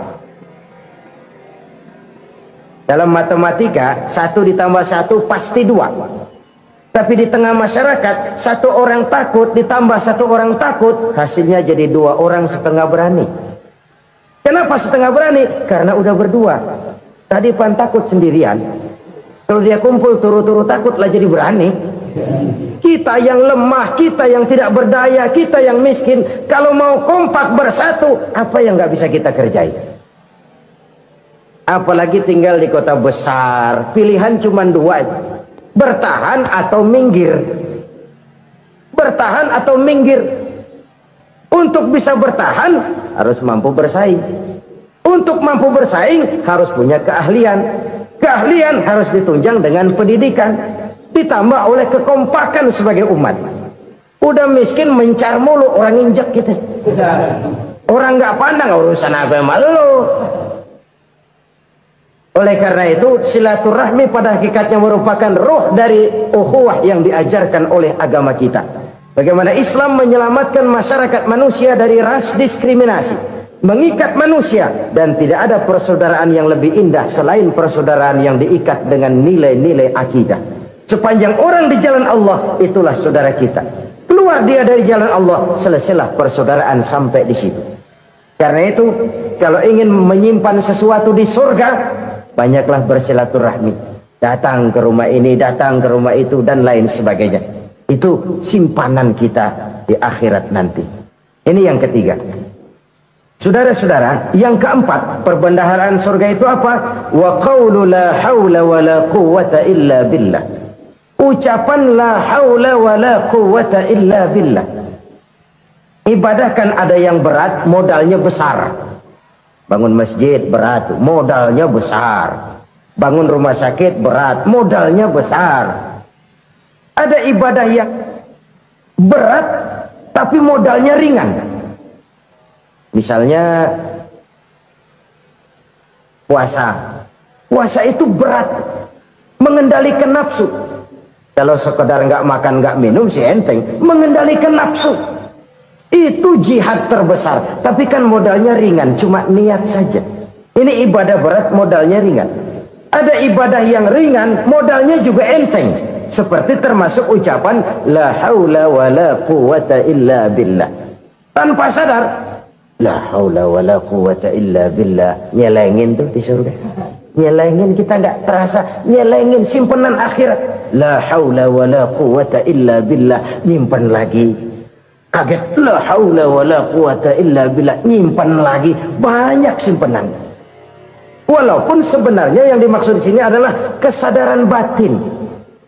Dalam matematika 1 ditambah 1 pasti 2. Tapi di tengah masyarakat, 1 orang takut ditambah 1 orang takut, hasilnya jadi 2 orang setengah berani. Kenapa setengah berani? Karena udah berdua. Tadi pan takut sendirian. Kalau dia kumpul turu-turu takutlah jadi berani. Kita yang lemah, kita yang tidak berdaya, kita yang miskin, kalau mau kompak bersatu, apa yang nggak bisa kita kerjain? Apalagi tinggal di kota besar, pilihan cuma 2. Bertahan atau minggir. Bertahan atau minggir. Untuk bisa bertahan harus mampu bersaing. Untuk mampu bersaing harus punya keahlian. Keahlian harus ditunjang dengan pendidikan, ditambah oleh kekompakan sebagai umat. Udah miskin mencar mulu, orang injek kita. Orang nggak pandang urusan apa yang malu. Oleh karena itu silaturahmi pada hakikatnya merupakan roh dari ukhuwah yang diajarkan oleh agama kita. Bagaimana Islam menyelamatkan masyarakat manusia dari ras diskriminasi, mengikat manusia, dan tidak ada persaudaraan yang lebih indah selain persaudaraan yang diikat dengan nilai-nilai akidah. Sepanjang orang di jalan Allah, itulah saudara kita. Keluar dia dari jalan Allah, selesailah persaudaraan sampai di situ. Karena itu kalau ingin menyimpan sesuatu di surga, banyaklah bersilaturahmi. Datang ke rumah ini, datang ke rumah itu, dan lain sebagainya. Itu simpanan kita di akhirat nanti. Ini yang ketiga. Saudara-saudara, yang keempat, perbendaharaan surga itu apa? Wa qawlu la hawla wa la quwwata illa billah. Ucapan la hawla wa la quwwata illa billah. Ibadah kan ada yang berat, modalnya besar. Bangun masjid berat, modalnya besar. Bangun rumah sakit berat, modalnya besar. Ada ibadah yang berat tapi modalnya ringan. Misalnya puasa. Puasa itu berat, mengendalikan nafsu. Kalau sekedar nggak makan nggak minum sih enteng, mengendalikan nafsu. Itu jihad terbesar, tapi kan modalnya ringan, cuma niat saja. Ini ibadah berat, modalnya ringan. Ada ibadah yang ringan, modalnya juga enteng. Seperti termasuk ucapan la haula wa la quwwata illa billah. tanpa sadar. La haula wala quwata illa billah. Nyelengin tuh di surga. Nyelengin, kita nggak terasa. Nyelengin simpenan akhirat. La haula wala quwata illa billah. Nyimpan lagi. Kaget. La haula wala quwata illa billah. Nyimpan lagi. Banyak simpenan. Walaupun sebenarnya yang dimaksud di sini adalah kesadaran batin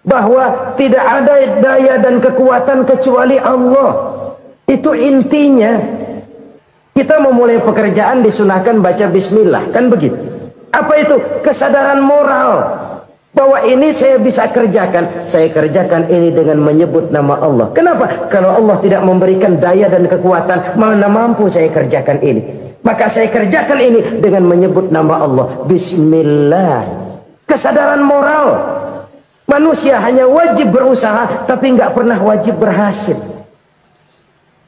bahwa tidak ada daya dan kekuatan kecuali Allah. Itu intinya. Kita memulai pekerjaan disunahkan baca bismillah, kan begitu? Apa itu? Kesadaran moral bahwa ini saya bisa kerjakan. Saya kerjakan ini dengan menyebut nama Allah. Kenapa? Kalau Allah tidak memberikan daya dan kekuatan, mana mampu saya kerjakan ini. Maka saya kerjakan ini dengan menyebut nama Allah. Bismillah. Kesadaran moral. Manusia hanya wajib berusaha, tapi nggak pernah wajib berhasil.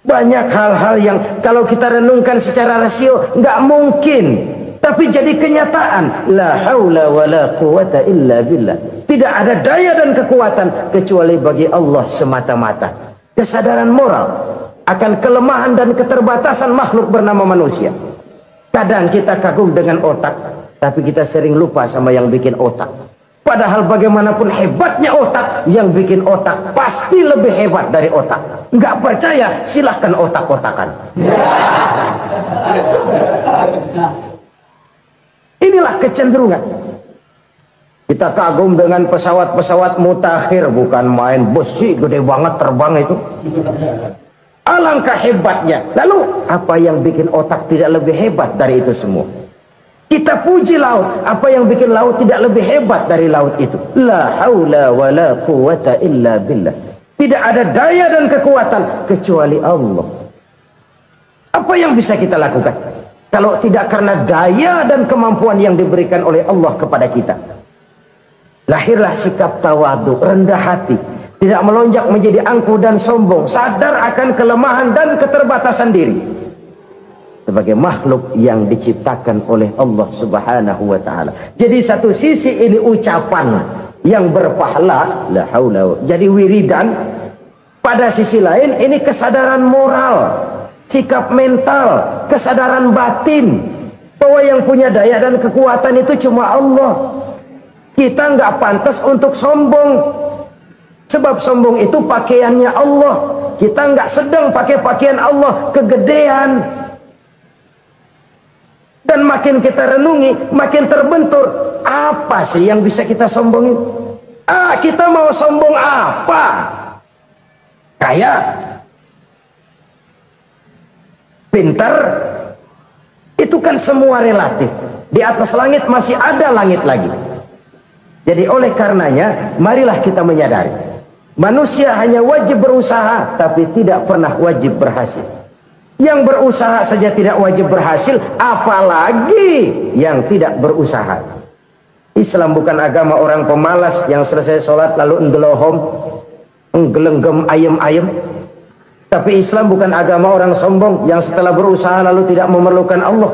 Banyak hal-hal yang kalau kita renungkan secara rasio nggak mungkin, tapi jadi kenyataan. La haula wala quwata illa billah. Tidak ada daya dan kekuatan kecuali bagi Allah semata-mata. Kesadaran moral akan kelemahan dan keterbatasan makhluk bernama manusia. Kadang kita kagum dengan otak, tapi kita sering lupa sama yang bikin otak. Padahal bagaimanapun hebatnya otak, yang bikin otak pasti lebih hebat dari otak. Nggak percaya, silahkan otak-otakan. Inilah kecenderungan. Kita kagum dengan pesawat-pesawat mutakhir, bukan main, besi gede banget terbang itu. Alangkah hebatnya. Lalu apa yang bikin otak tidak lebih hebat dari itu semua? Kita puji laut. Apa yang bikin laut tidak lebih hebat dari laut itu? La haula wala quwata illa billah. Tidak ada daya dan kekuatan kecuali Allah. Apa yang bisa kita lakukan kalau tidak karena daya dan kemampuan yang diberikan oleh Allah kepada kita? Lahirlah sikap tawadu, rendah hati, tidak melonjak menjadi angkuh dan sombong, sadar akan kelemahan dan keterbatasan diri sebagai makhluk yang diciptakan oleh Allah Subhanahu wa taala. Jadi satu sisi ini ucapan yang berpahala, la haula, jadi wiridan. Pada sisi lain ini kesadaran moral, sikap mental, kesadaran batin bahwa yang punya daya dan kekuatan itu cuma Allah. Kita nggak pantas untuk sombong, sebab sombong itu pakaiannya Allah. Kita nggak sedang pakai pakaian Allah, kegedean. Dan makin kita renungi, makin terbentur. Apa sih yang bisa kita sombongin? Kita mau sombong apa? Kaya, pintar, itu kan semua relatif. Di atas langit masih ada langit lagi. Jadi oleh karenanya, marilah kita menyadari, manusia hanya wajib berusaha, tapi tidak pernah wajib berhasil. Yang berusaha saja tidak wajib berhasil, apalagi yang tidak berusaha. Islam bukan agama orang pemalas yang selesai sholat lalu endelohom, nggelenggem ayem-ayem. Tapi Islam bukan agama orang sombong yang setelah berusaha lalu tidak memerlukan Allah.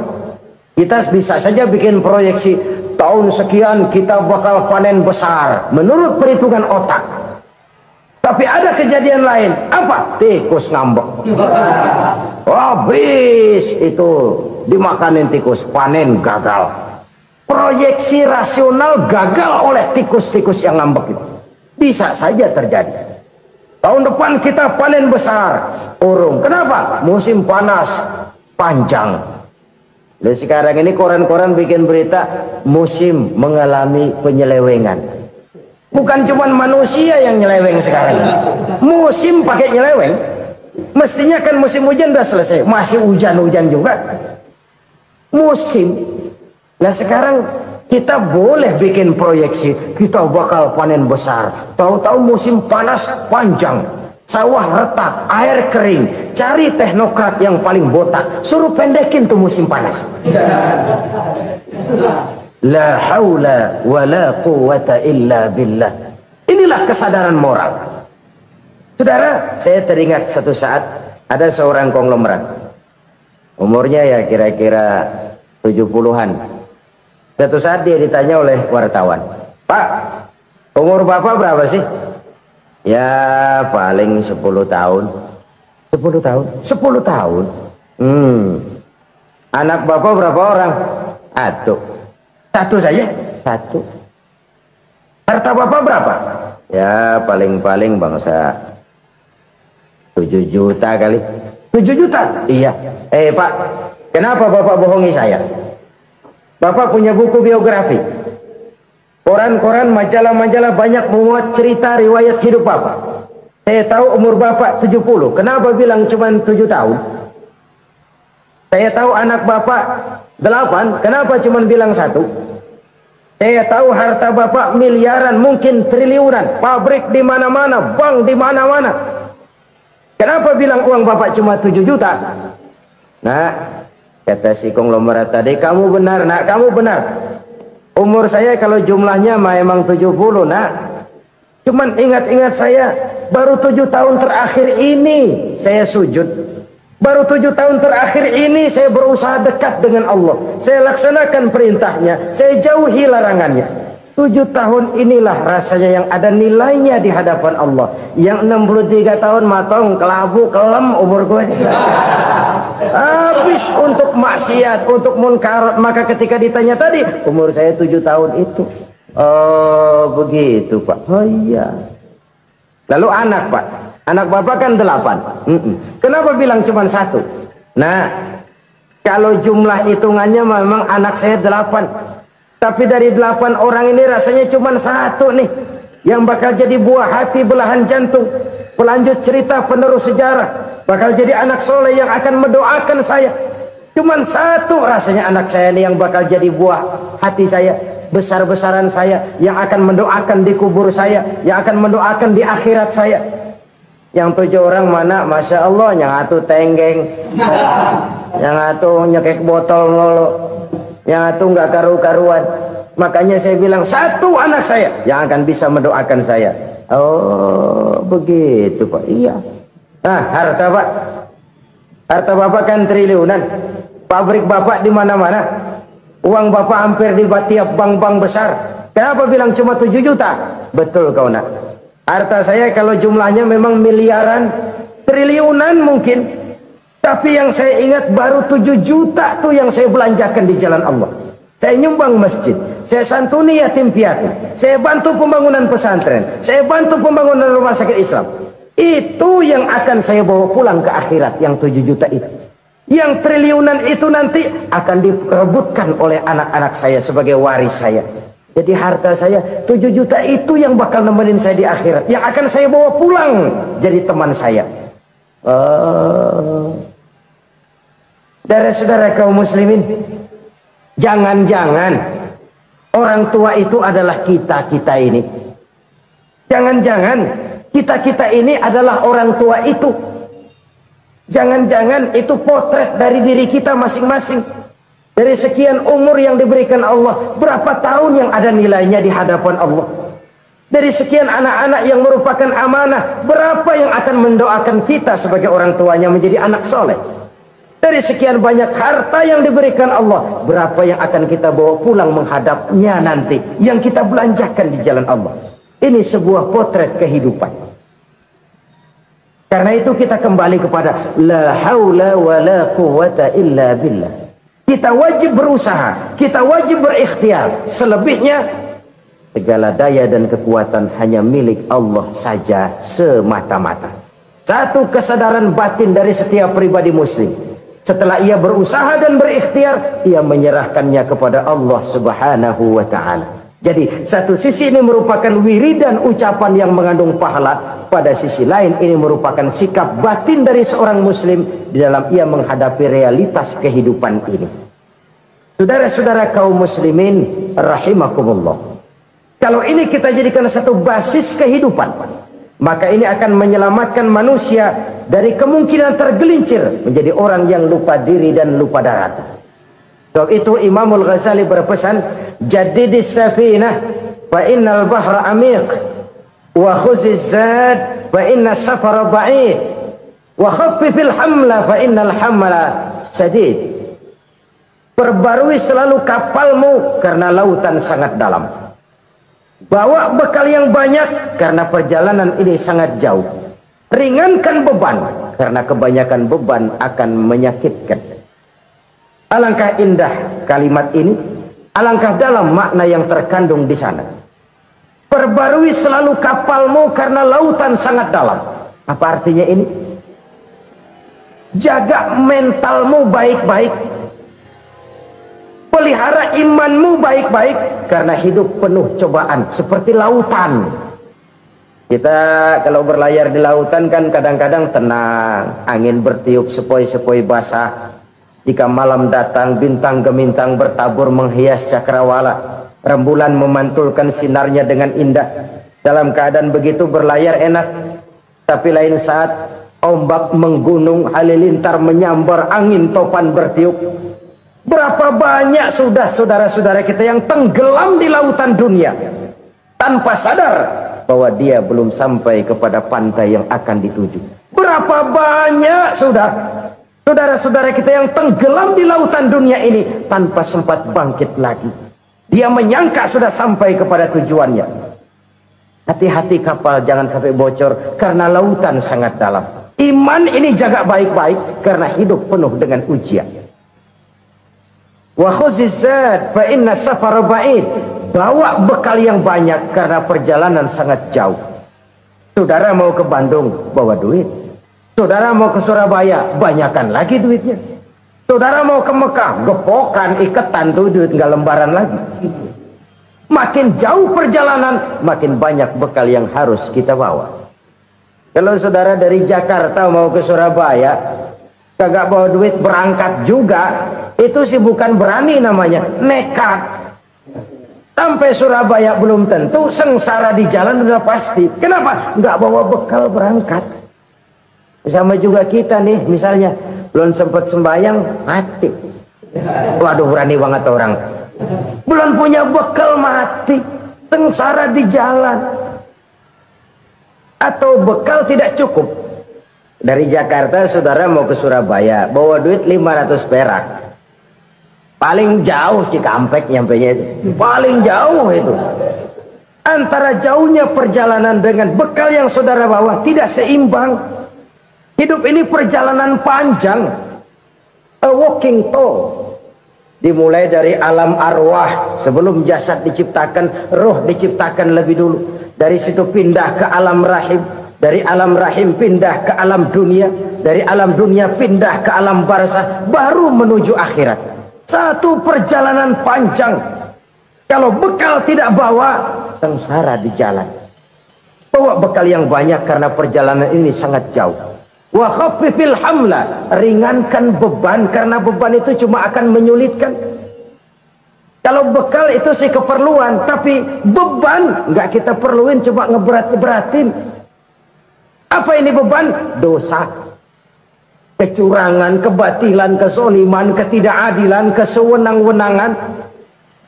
Kita bisa saja bikin proyeksi, tahun sekian kita bakal panen besar menurut perhitungan otak. Tapi ada kejadian lain. Apa? Tikus ngambek. Habis itu dimakanin tikus, panen gagal. Proyeksi rasional gagal oleh tikus-tikus yang ngambek itu. Bisa saja terjadi. Tahun depan kita panen besar, urung. Kenapa? Musim panas panjang. Dan sekarang ini koran-koran bikin berita musim mengalami penyelewengan. Bukan cuma manusia yang nyeleweng sekarang. Musim pakai nyeleweng. Mestinya kan musim hujan udah selesai, masih hujan-hujan juga. Musim. Nah sekarang kita boleh bikin proyeksi, kita bakal panen besar. Tahu-tahu musim panas panjang, sawah retak, air kering. Cari teknokrat yang paling botak, suruh pendekin tuh musim panas. La haula wala quwata illa billah. Inilah kesadaran moral. Saudara, saya teringat satu saat ada seorang konglomerat. Umurnya ya kira-kira 70-an. Satu saat dia ditanya oleh wartawan, "Pak, umur Bapak berapa sih?" "Ya paling 10 tahun. 10 tahun. 10 tahun. Anak bapak berapa orang? Satu saja. Satu. Harta bapak berapa? Ya paling-paling bangsa 7 juta kali. 7 juta? Iya. Pak, kenapa bapak bohongi saya? Bapak punya buku biografi. Koran-koran, majalah-majalah banyak memuat cerita riwayat hidup bapak. Saya tahu umur bapak 70. Kenapa bilang cuma 7 tahun? Saya tahu anak bapak 8. Kenapa cuma bilang 1? Saya tahu harta bapak miliaran, mungkin triliunan. Pabrik di mana-mana, bank di mana-mana. Kenapa bilang uang bapak cuma 7 juta? Nah, kata si konglomerat tadi, kamu benar nak, kamu benar. Umur saya kalau jumlahnya memang 70 nak. Cuman ingat-ingat saya, baru 7 tahun terakhir ini saya sujud. Baru 7 tahun terakhir ini saya berusaha dekat dengan Allah. Saya laksanakan perintahnya, saya jauhi larangannya. 7 tahun inilah rasanya yang ada nilainya di hadapan Allah. Yang 63 tahun matong, kelabu, kelem umur gue. Habis untuk maksiat, untuk munkarat. Maka ketika ditanya tadi, umur saya 7 tahun itu. Oh begitu Pak. Oh iya. Lalu anak Pak, anak bapak kan 8. Kenapa bilang cuma 1? Nah, kalau jumlah hitungannya memang anak saya 8. Tapi dari 8 orang ini rasanya cuma 1 nih yang bakal jadi buah hati, belahan jantung, pelanjut cerita, penerus sejarah, bakal jadi anak soleh yang akan mendoakan saya. Cuma 1 rasanya anak saya ini yang bakal jadi buah hati saya, besar-besaran saya, yang akan mendoakan di kubur saya, yang akan mendoakan di akhirat saya. Yang 7 orang mana? Masya Allah, yang 1 tenggeng, yang 1 nyekek botol mulu, yang 1 nggak karu-karuan. Makanya saya bilang 1 anak saya yang akan bisa mendoakan saya. Oh begitu Pak. Iya. Nah harta Pak, harta bapak kan triliunan. Pabrik bapak di mana-mana. Uang bapak hampir di tiap bank-bank besar. Kenapa bilang cuma 7 juta? Betul kau nak. Harta saya kalau jumlahnya memang miliaran, triliunan mungkin. Tapi yang saya ingat baru 7 juta tuh yang saya belanjakan di jalan Allah. Saya nyumbang masjid, saya santuni yatim piatu, saya bantu pembangunan pesantren, saya bantu pembangunan rumah sakit Islam. Itu yang akan saya bawa pulang ke akhirat, yang 7 juta itu. Yang triliunan itu nanti akan diperebutkan oleh anak-anak saya sebagai waris saya. Jadi harta saya 7 juta itu yang bakal nemenin saya di akhirat, yang akan saya bawa pulang jadi teman saya. Saudara-saudara kaum muslimin, jangan-jangan orang tua itu adalah kita-kita ini. Jangan-jangan kita-kita ini adalah orang tua itu. Jangan-jangan itu potret dari diri kita masing-masing. Dari sekian umur yang diberikan Allah, berapa tahun yang ada nilainya di hadapan Allah? Dari sekian anak-anak yang merupakan amanah, berapa yang akan mendoakan kita sebagai orang tuanya menjadi anak soleh? Dari sekian banyak harta yang diberikan Allah, berapa yang akan kita bawa pulang menghadapnya nanti, yang kita belanjakan di jalan Allah? Ini sebuah potret kehidupan. Karena itu kita kembali kepada la haula wa la quwwata illa billah. Kita wajib berusaha, kita wajib berikhtiar. Selebihnya segala daya dan kekuatan hanya milik Allah saja semata-mata. Satu kesadaran batin dari setiap pribadi muslim. Setelah ia berusaha dan berikhtiar, ia menyerahkannya kepada Allah Subhanahu wa ta'ala. Jadi satu sisi ini merupakan wiridan ucapan yang mengandung pahala. Pada sisi lain ini merupakan sikap batin dari seorang muslim di dalam ia menghadapi realitas kehidupan ini. Saudara-saudara kaum muslimin rahimakumullah. Kalau ini kita jadikan satu basis kehidupan, maka ini akan menyelamatkan manusia dari kemungkinan tergelincir menjadi orang yang lupa diri dan lupa darat. Sebab itu Imamul Ghazali berpesan, jadidis safinah fa innal bahra amiq wa khuziz zad fa inna safara ba'id wa khaffifil hamla fa innal hamla sadid. Perbarui selalu kapalmu karena lautan sangat dalam. Bawa bekal yang banyak karena perjalanan ini sangat jauh. Ringankan beban, karena kebanyakan beban akan menyakitkan. Alangkah indah kalimat ini, alangkah dalam makna yang terkandung di sana. Perbarui selalu kapalmu karena lautan sangat dalam. Apa artinya ini? Jaga mentalmu baik-baik. Pelihara imanmu baik-baik, karena hidup penuh cobaan seperti lautan. Kita kalau berlayar di lautan kan kadang-kadang tenang, angin bertiup sepoi-sepoi basah. Jika malam datang, bintang gemintang bertabur menghias cakrawala. Rembulan memantulkan sinarnya dengan indah. Dalam keadaan begitu berlayar enak. Tapi lain saat ombak menggunung, halilintar menyambar, angin topan bertiup. Berapa banyak sudah saudara-saudara kita yang tenggelam di lautan dunia tanpa sadar bahwa dia belum sampai kepada pantai yang akan dituju. Berapa banyak sudah saudara-saudara kita yang tenggelam di lautan dunia ini tanpa sempat bangkit lagi. Dia menyangka sudah sampai kepada tujuannya. Hati-hati kapal jangan sampai bocor karena lautan sangat dalam. Iman ini jaga baik-baik karena hidup penuh dengan ujian. Wa khuzizat fa inna safara ba'id. Bawa bekal yang banyak karena perjalanan sangat jauh. Saudara mau ke Bandung, bawa duit. Saudara mau ke Surabaya, banyakan lagi duitnya. Saudara mau ke Mekah, gepokan, iketan tuh duit nggak lembaran lagi. Makin jauh perjalanan, makin banyak bekal yang harus kita bawa. Kalau saudara dari Jakarta mau ke Surabaya, kagak bawa duit berangkat juga, itu sih bukan berani namanya, nekat. Sampai Surabaya belum tentu, sengsara di jalan udah pasti. Kenapa? Nggak bawa bekal berangkat. Sama juga kita nih, misalnya belum sempat sembahyang, mati. Waduh, berani banget orang. Belum punya bekal, mati. Sengsara di jalan. Atau bekal tidak cukup. Dari Jakarta saudara mau ke Surabaya, bawa duit 500 perak. Paling jauh Cikampek nyampenya itu. Paling jauh itu. Antara jauhnya perjalanan dengan bekal yang saudara bawa tidak seimbang. Hidup ini perjalanan panjang. A walking tour. Dimulai dari alam arwah. Sebelum jasad diciptakan, roh diciptakan lebih dulu. Dari situ pindah ke alam rahim. Dari alam rahim pindah ke alam dunia. Dari alam dunia pindah ke alam barzah. Baru menuju akhirat. Satu perjalanan panjang. Kalau bekal tidak bawa, sengsara di jalan. Bawa bekal yang banyak karena perjalanan ini sangat jauh. Wa khaffifil hamla, ringankan beban karena beban itu cuma akan menyulitkan. Kalau bekal itu sih keperluan, tapi beban nggak kita perluin, cuma ngeberat-beratin. Apa ini beban? Dosa. Kecurangan, kebatilan, kesoliman, ketidakadilan, kesewenang-wenangan.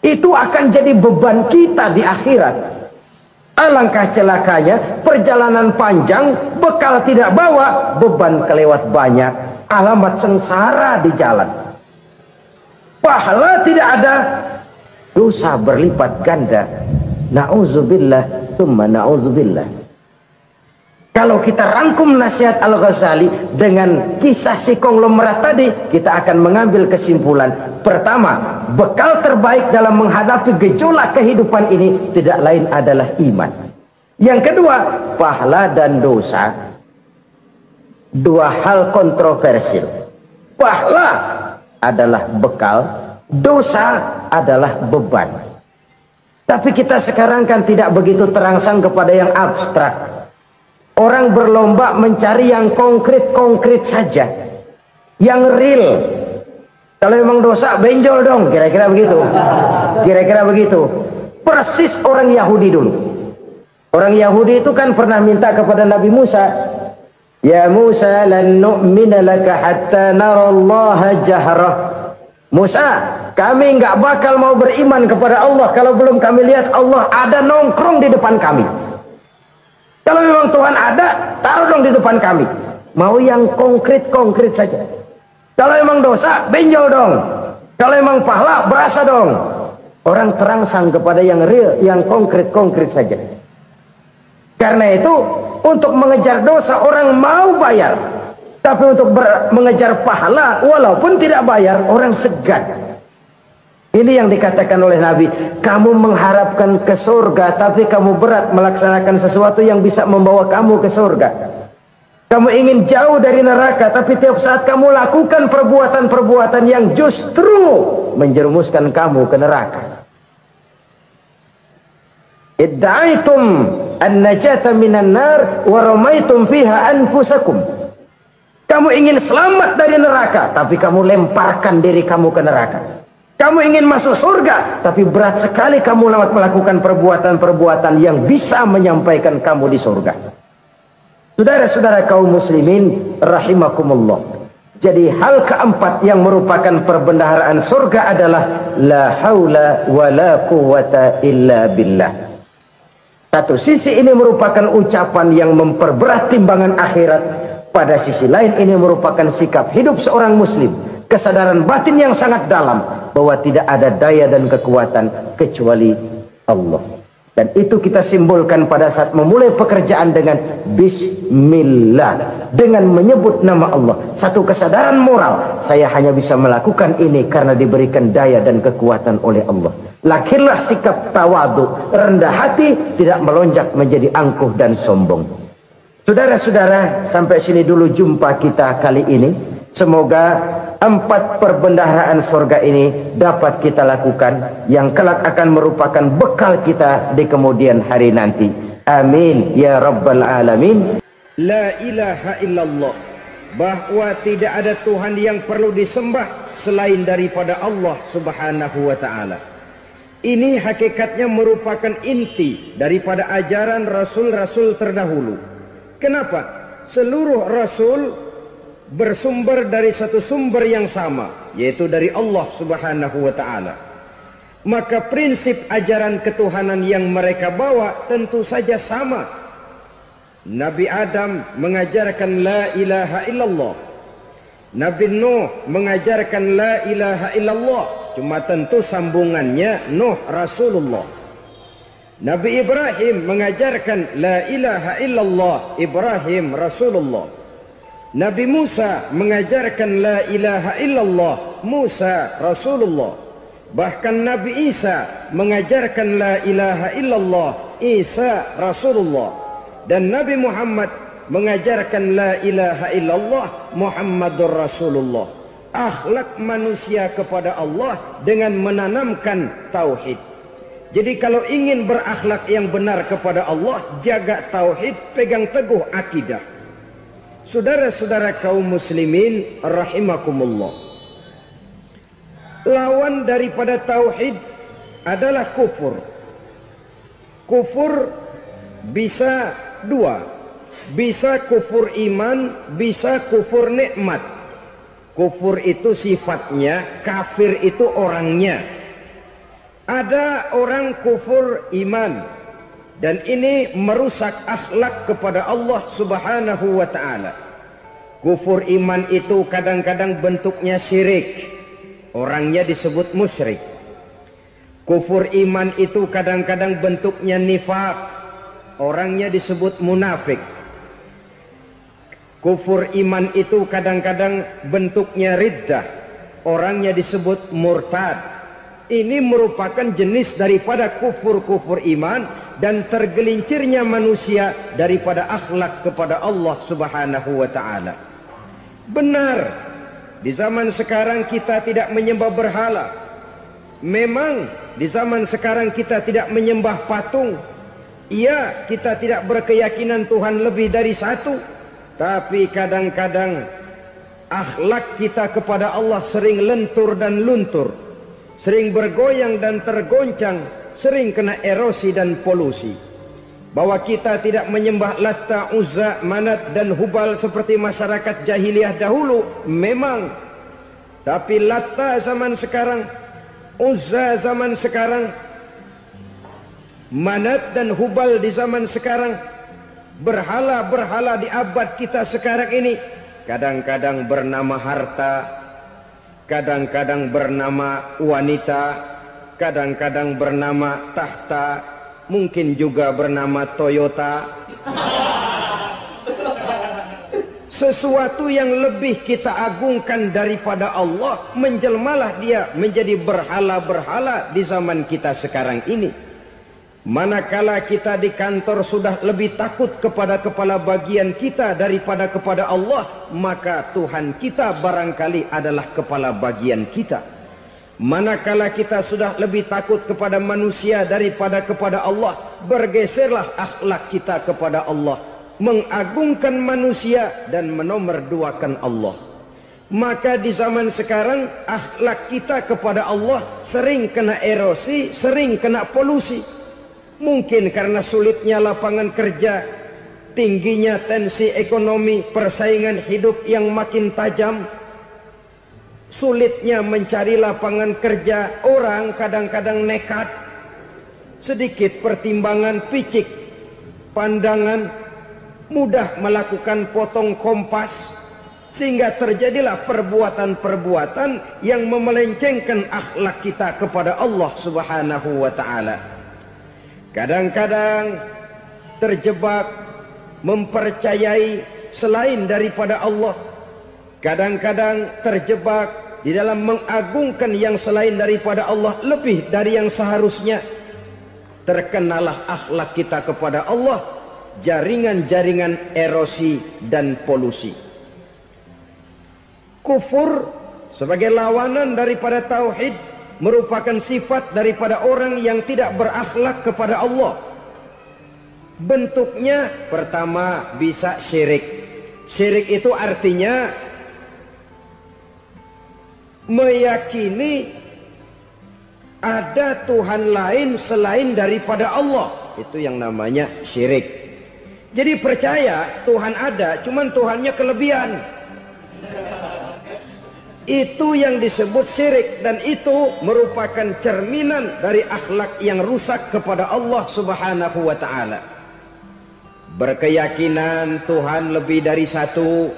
Itu akan jadi beban kita di akhirat. Alangkah celakanya, perjalanan panjang, bekal tidak bawa, beban kelewat banyak, alamat sengsara di jalan. Pahala tidak ada, dosa berlipat ganda. Na'udzubillah, summa na'udzubillah. Kalau kita rangkum nasihat Al-Ghazali dengan kisah si konglomerat tadi, kita akan mengambil kesimpulan. Pertama, bekal terbaik dalam menghadapi gejolak kehidupan ini tidak lain adalah iman. Yang kedua, pahala dan dosa. Dua hal kontroversial. Pahala adalah bekal, dosa adalah beban. Tapi kita sekarang kan tidak begitu terangsang kepada yang abstrak. Orang berlomba mencari yang konkret-konkret saja. Yang real. Kalau memang dosa, benjol dong. Kira-kira begitu. Kira-kira begitu. Persis orang Yahudi dulu. Orang Yahudi itu kan pernah minta kepada Nabi Musa. Ya Musa, lan nu'mina laka hatta narallaha jahrah. Musa, kami nggak bakal mau beriman kepada Allah kalau belum kami lihat Allah ada nongkrong di depan kami. Kalau memang Tuhan ada, taruh dong di depan kami. Mau yang konkret-konkret saja. Kalau memang dosa, benjol dong. Kalau memang pahala, berasa dong. Orang terangsang kepada yang real, yang konkret-konkret saja. Karena itu untuk mengejar dosa orang mau bayar, tapi untuk mengejar pahala walaupun tidak bayar orang segan. Ini yang dikatakan oleh Nabi, kamu mengharapkan ke surga tapi kamu berat melaksanakan sesuatu yang bisa membawa kamu ke surga. Kamu ingin jauh dari neraka tapi tiap saat kamu lakukan perbuatan-perbuatan yang justru menjerumuskan kamu ke neraka. Idda'aitum an-najata minan nar wa ramaitum fiha anfusakum. Kamu ingin selamat dari neraka tapi kamu lemparkan diri kamu ke neraka. Kamu ingin masuk surga, tapi berat sekali kamu melakukan perbuatan-perbuatan yang bisa menyampaikan kamu di surga. Saudara-saudara kaum muslimin, rahimakumullah. Jadi hal keempat yang merupakan perbendaharaan surga adalah la haula wa la quwwata illa billah. Satu sisi ini merupakan ucapan yang memperberat timbangan akhirat. Pada sisi lain ini merupakan sikap hidup seorang muslim. Kesadaran batin yang sangat dalam bahwa tidak ada daya dan kekuatan kecuali Allah. Dan itu kita simbolkan pada saat memulai pekerjaan dengan Bismillah, dengan menyebut nama Allah. Satu kesadaran moral, saya hanya bisa melakukan ini karena diberikan daya dan kekuatan oleh Allah. Lahirlah sikap tawadu, rendah hati, tidak melonjak menjadi angkuh dan sombong. Saudara-saudara, sampai sini dulu jumpa kita kali ini. Semoga 4 perbendaharaan surga ini dapat kita lakukan, yang kelak akan merupakan bekal kita di kemudian hari nanti. Amin ya rabbal alamin. La ilaha illallah, bahwa tidak ada Tuhan yang perlu disembah selain daripada Allah subhanahu wa ta'ala. Ini hakikatnya merupakan inti daripada ajaran rasul-rasul terdahulu. Kenapa? Seluruh rasul bersumber dari satu sumber yang sama, yaitu dari Allah subhanahu wa ta'ala. Maka prinsip ajaran ketuhanan yang mereka bawa tentu saja sama. Nabi Adam mengajarkan la ilaha illallah, Nabi Nuh mengajarkan la ilaha illallah, cuma tentu sambungannya Nuh Rasulullah. Nabi Ibrahim mengajarkan la ilaha illallah, Ibrahim Rasulullah. Nabi Musa mengajarkan la ilaha illallah, Musa Rasulullah. Bahkan Nabi Isa mengajarkan la ilaha illallah, Isa Rasulullah. Dan Nabi Muhammad mengajarkan la ilaha illallah, Muhammadur Rasulullah. Akhlak manusia kepada Allah dengan menanamkan tauhid. Jadi kalau ingin berakhlak yang benar kepada Allah, jaga tauhid, pegang teguh akidah. Saudara-saudara kaum muslimin rahimakumullah, lawan daripada tauhid adalah kufur. Kufur bisa 2, bisa kufur iman, bisa kufur nikmat. Kufur itu sifatnya, kafir itu orangnya. Ada orang kufur iman, dan ini merusak akhlak kepada Allah subhanahu wa ta'ala. Kufur iman itu kadang-kadang bentuknya syirik, orangnya disebut musyrik. Kufur iman itu kadang-kadang bentuknya nifaq, orangnya disebut munafik. Kufur iman itu kadang-kadang bentuknya riddah, orangnya disebut murtad. Ini merupakan jenis daripada kufur-kufur iman dan tergelincirnya manusia daripada akhlak kepada Allah subhanahu wa ta'ala. Benar, di zaman sekarang kita tidak menyembah berhala. Memang di zaman sekarang kita tidak menyembah patung. Iya, kita tidak berkeyakinan Tuhan lebih dari satu. Tapi kadang-kadang akhlak kita kepada Allah sering lentur dan luntur, sering bergoyang dan tergoncang, sering kena erosi dan polusi. Bahwa kita tidak menyembah Latta, Uzza, Manat dan Hubal seperti masyarakat jahiliyah dahulu, memang. Tapi Latta zaman sekarang, Uzza zaman sekarang, Manat dan Hubal di zaman sekarang, berhala-berhala di abad kita sekarang ini, kadang-kadang bernama harta, kadang-kadang bernama wanita, kadang-kadang bernama tahta, mungkin juga bernama Toyota, sesuatu yang lebih kita agungkan daripada Allah, menjelmalah dia menjadi berhala-berhala di zaman kita sekarang ini. Manakala kita di kantor sudah lebih takut kepada kepala bagian kita daripada kepada Allah, maka Tuhan kita barangkali adalah kepala bagian kita. Manakala kita sudah lebih takut kepada manusia daripada kepada Allah, bergeserlah akhlak kita kepada Allah, mengagungkan manusia dan menomorduakan Allah. Maka di zaman sekarang akhlak kita kepada Allah sering kena erosi, sering kena polusi. Mungkin karena sulitnya lapangan kerja, tingginya tensi ekonomi, persaingan hidup yang makin tajam, sulitnya mencari lapangan kerja, orang kadang-kadang nekat, sedikit pertimbangan, picik pandangan, mudah melakukan potong kompas, sehingga terjadilah perbuatan-perbuatan yang memelencengkan akhlak kita kepada Allah Subhanahu wa ta'ala. Kadang-kadang terjebak mempercayai selain daripada Allah. Kadang-kadang terjebak di dalam mengagungkan yang selain daripada Allah lebih dari yang seharusnya. Terkenalah akhlak kita kepada Allah jaringan-jaringan erosi dan polusi. Kufur sebagai lawanan daripada tauhid merupakan sifat daripada orang yang tidak berakhlak kepada Allah. Bentuknya pertama bisa syirik. Syirik itu artinya meyakini ada Tuhan lain selain daripada Allah. Itu yang namanya syirik. Jadi percaya Tuhan ada, cuman Tuhannya kelebihan. Itu yang disebut syirik, dan itu merupakan cerminan dari akhlak yang rusak kepada Allah Subhanahu wa ta'ala. Berkeyakinan Tuhan lebih dari satu,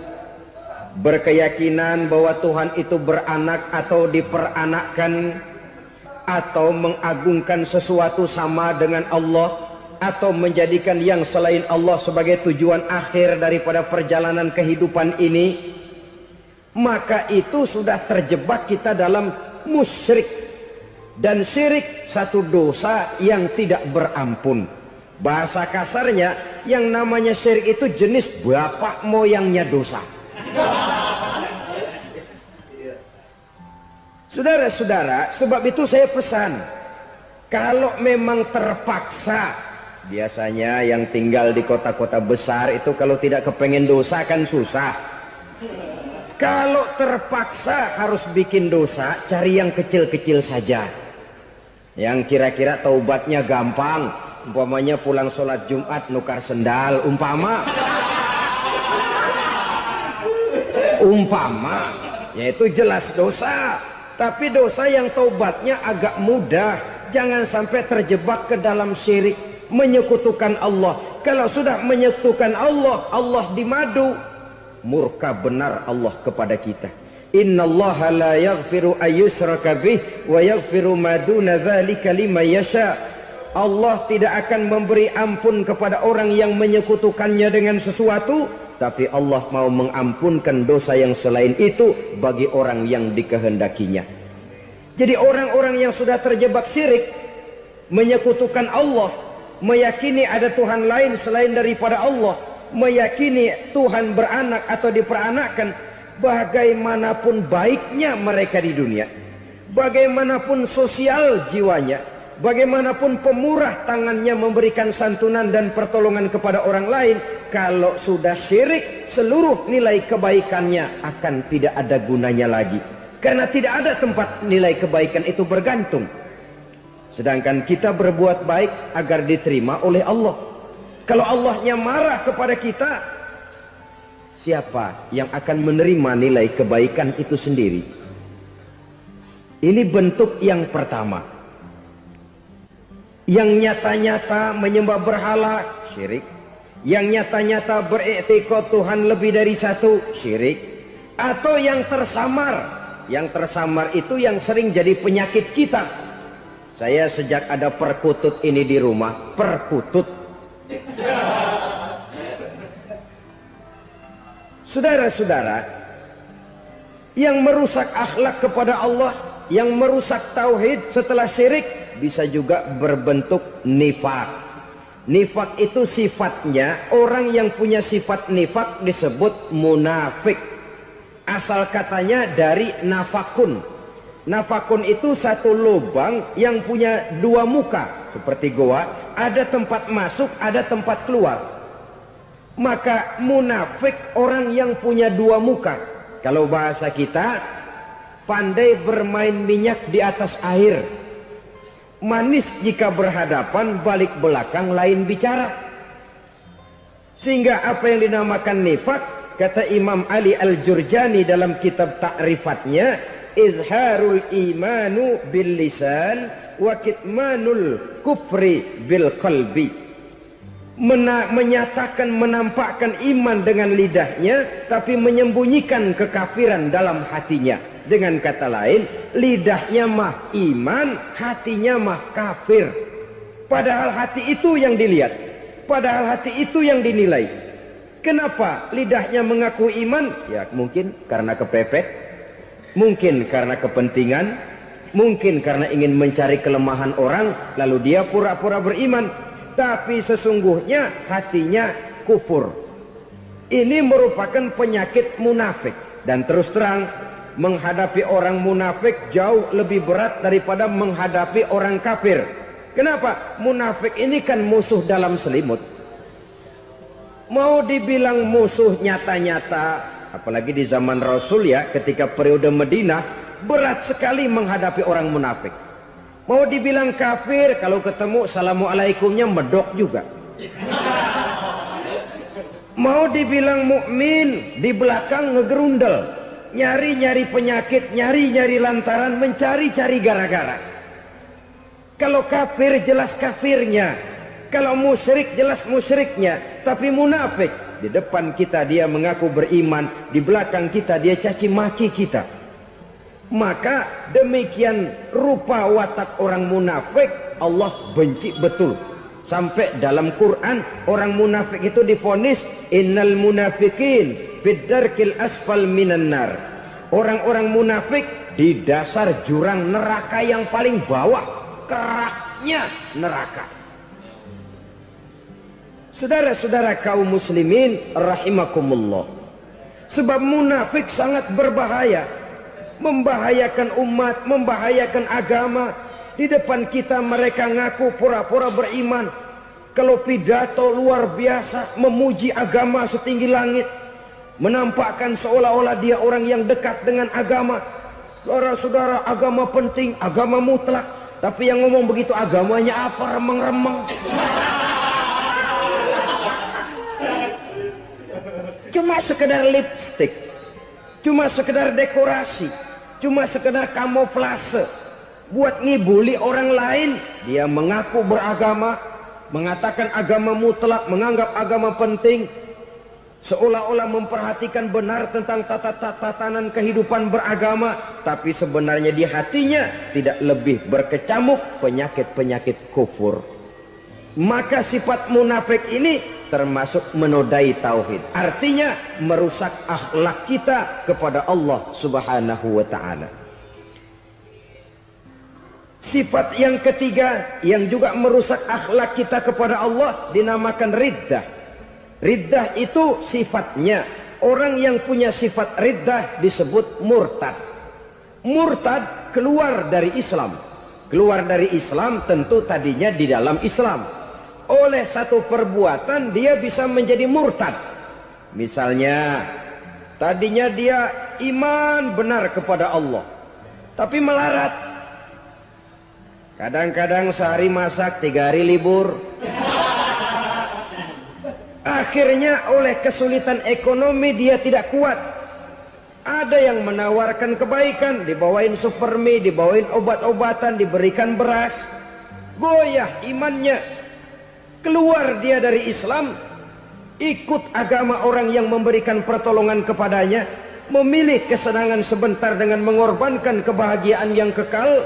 berkeyakinan bahwa Tuhan itu beranak atau diperanakkan, atau mengagungkan sesuatu sama dengan Allah, atau menjadikan yang selain Allah sebagai tujuan akhir daripada perjalanan kehidupan ini, maka itu sudah terjebak kita dalam musyrik. Dan syirik satu dosa yang tidak berampun. Bahasa kasarnya, yang namanya syirik itu jenis bapak moyangnya dosa. Saudara-saudara, sebab itu saya pesan, kalau memang terpaksa, biasanya yang tinggal di kota-kota besar itu kalau tidak kepengen dosa kan susah. Kalau terpaksa harus bikin dosa, cari yang kecil-kecil saja, yang kira-kira taubatnya gampang. Umpamanya pulang sholat Jumat nukar sendal, umpama, yaitu jelas dosa. Tapi dosa yang taubatnya agak mudah. Jangan sampai terjebak ke dalam syirik, menyekutukan Allah. Kalau sudah menyekutukan Allah, Allah dimadu, murka benar Allah kepada kita. Innallaha la yaghfiru ayyushraka bih wa yaghfiru ma duna dzalika liman yasha. Allah tidak akan memberi ampun kepada orang yang menyekutukannya dengan sesuatu, tapi Allah mau mengampunkan dosa yang selain itu bagi orang yang dikehendakinya. Jadi orang-orang yang sudah terjebak syirik, menyekutukan Allah, meyakini ada Tuhan lain selain daripada Allah, meyakini Tuhan beranak atau diperanakkan, bagaimanapun baiknya mereka di dunia, bagaimanapun sosial jiwanya, bagaimanapun pemurah tangannya memberikan santunan dan pertolongan kepada orang lain, kalau sudah syirik, seluruh nilai kebaikannya akan tidak ada gunanya lagi, karena tidak ada tempat nilai kebaikan itu bergantung. Sedangkan kita berbuat baik agar diterima oleh Allah. Kalau Allahnya marah kepada kita, siapa yang akan menerima nilai kebaikan itu sendiri? Ini bentuk yang pertama. Yang nyata-nyata menyembah berhala, syirik. Yang nyata-nyata beriktikad Tuhan lebih dari satu, syirik. Atau yang tersamar. Yang tersamar itu yang sering jadi penyakit kita. Saya sejak ada perkutut ini di rumah, perkutut, Saudara-saudara, yang merusak akhlak kepada Allah, yang merusak tauhid setelah syirik, bisa juga berbentuk nifak. Nifak itu sifatnya, orang yang punya sifat nifak disebut munafik. Asal katanya dari nafakun. Nafakun itu satu lubang yang punya dua muka, seperti goa, ada tempat masuk, ada tempat keluar. Maka munafik orang yang punya dua muka. Kalau bahasa kita, pandai bermain minyak di atas air. Manis jika berhadapan, balik belakang lain bicara. Sehingga apa yang dinamakan nifak, kata Imam Ali Al-Jurjani dalam kitab ta'rifatnya, izharul imanu bil lisan wa kitmanul kufri bil qalbi. Menyatakan, menampakkan iman dengan lidahnya, tapi menyembunyikan kekafiran dalam hatinya. Dengan kata lain, lidahnya mah iman, hatinya mah kafir. Padahal hati itu yang dilihat, padahal hati itu yang dinilai. Kenapa lidahnya mengaku iman? Ya mungkin karena kepepet, mungkin karena kepentingan, mungkin karena ingin mencari kelemahan orang, lalu dia pura-pura beriman. Tapi sesungguhnya hatinya kufur. Ini merupakan penyakit munafik. Dan terus terang, menghadapi orang munafik jauh lebih berat daripada menghadapi orang kafir. Kenapa? Munafik ini kan musuh dalam selimut. Mau dibilang musuh nyata-nyata, apalagi di zaman Rasul ya, ketika periode Madinah, berat sekali menghadapi orang munafik. Mau dibilang kafir, kalau ketemu assalamualaikumnya medok juga. Mau dibilang mukmin, di belakang ngegerundel. Nyari-nyari penyakit, nyari-nyari lantaran, mencari-cari gara-gara. Kalau kafir jelas kafirnya, kalau musyrik jelas musyriknya. Tapi munafik, di depan kita dia mengaku beriman, di belakang kita dia caci maki kita. Maka demikian rupa watak orang munafik, Allah benci betul. Sampai dalam Quran orang munafik itu divonis innal munafikin fid-darkil asfal minan nar. Orang-orang munafik di dasar jurang neraka yang paling bawah, keraknya neraka. Saudara-saudara kaum muslimin rahimakumullah. Sebab munafik sangat berbahaya, membahayakan umat, membahayakan agama. Di depan kita mereka ngaku pura-pura beriman. Kalau pidato luar biasa, memuji agama setinggi langit, menampakkan seolah-olah dia orang yang dekat dengan agama. Saudara-saudara, agama penting, agama mutlak. Tapi yang ngomong begitu agamanya apa? Remeng-remeng. Cuma sekedar lipstick, cuma sekedar dekorasi, cuma sekedar kamuflase. Buat ngibuli orang lain, dia mengaku beragama, mengatakan agama mutlak, menganggap agama penting, seolah-olah memperhatikan benar tentang tatanan kehidupan beragama, tapi sebenarnya di hatinya tidak lebih berkecamuk penyakit-penyakit kufur. Maka sifat munafik ini termasuk menodai tauhid, artinya merusak akhlak kita kepada Allah Subhanahu wa ta'ala. Sifat yang ketiga yang juga merusak akhlak kita kepada Allah dinamakan riddah. Riddah itu sifatnya, orang yang punya sifat riddah disebut murtad. Murtad keluar dari Islam. Keluar dari Islam tentu tadinya di dalam Islam. Oleh satu perbuatan dia bisa menjadi murtad. Misalnya tadinya dia iman benar kepada Allah, tapi melarat. Kadang-kadang sehari masak, 3 hari libur. Akhirnya oleh kesulitan ekonomi dia tidak kuat. Ada yang menawarkan kebaikan, dibawain supermi, dibawain obat-obatan, diberikan beras. Goyah imannya. Keluar dia dari Islam, ikut agama orang yang memberikan pertolongan kepadanya, memilih kesenangan sebentar dengan mengorbankan kebahagiaan yang kekal.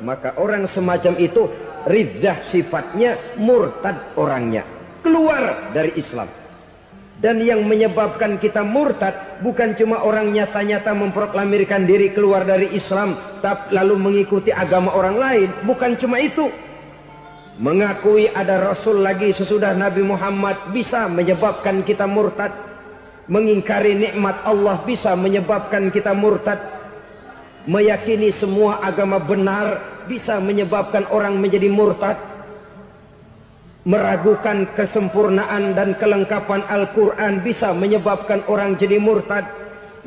Maka orang semacam itu riddah sifatnya, murtad orangnya, keluar dari Islam. Dan yang menyebabkan kita murtad bukan cuma orang nyata-nyata memproklamirkan diri keluar dari Islam lalu mengikuti agama orang lain. Bukan cuma itu. Mengakui ada Rasul lagi sesudah Nabi Muhammad bisa menyebabkan kita murtad. Mengingkari nikmat Allah bisa menyebabkan kita murtad. Meyakini semua agama benar bisa menyebabkan orang menjadi murtad. Meragukan kesempurnaan dan kelengkapan Al-Quran bisa menyebabkan orang jadi murtad.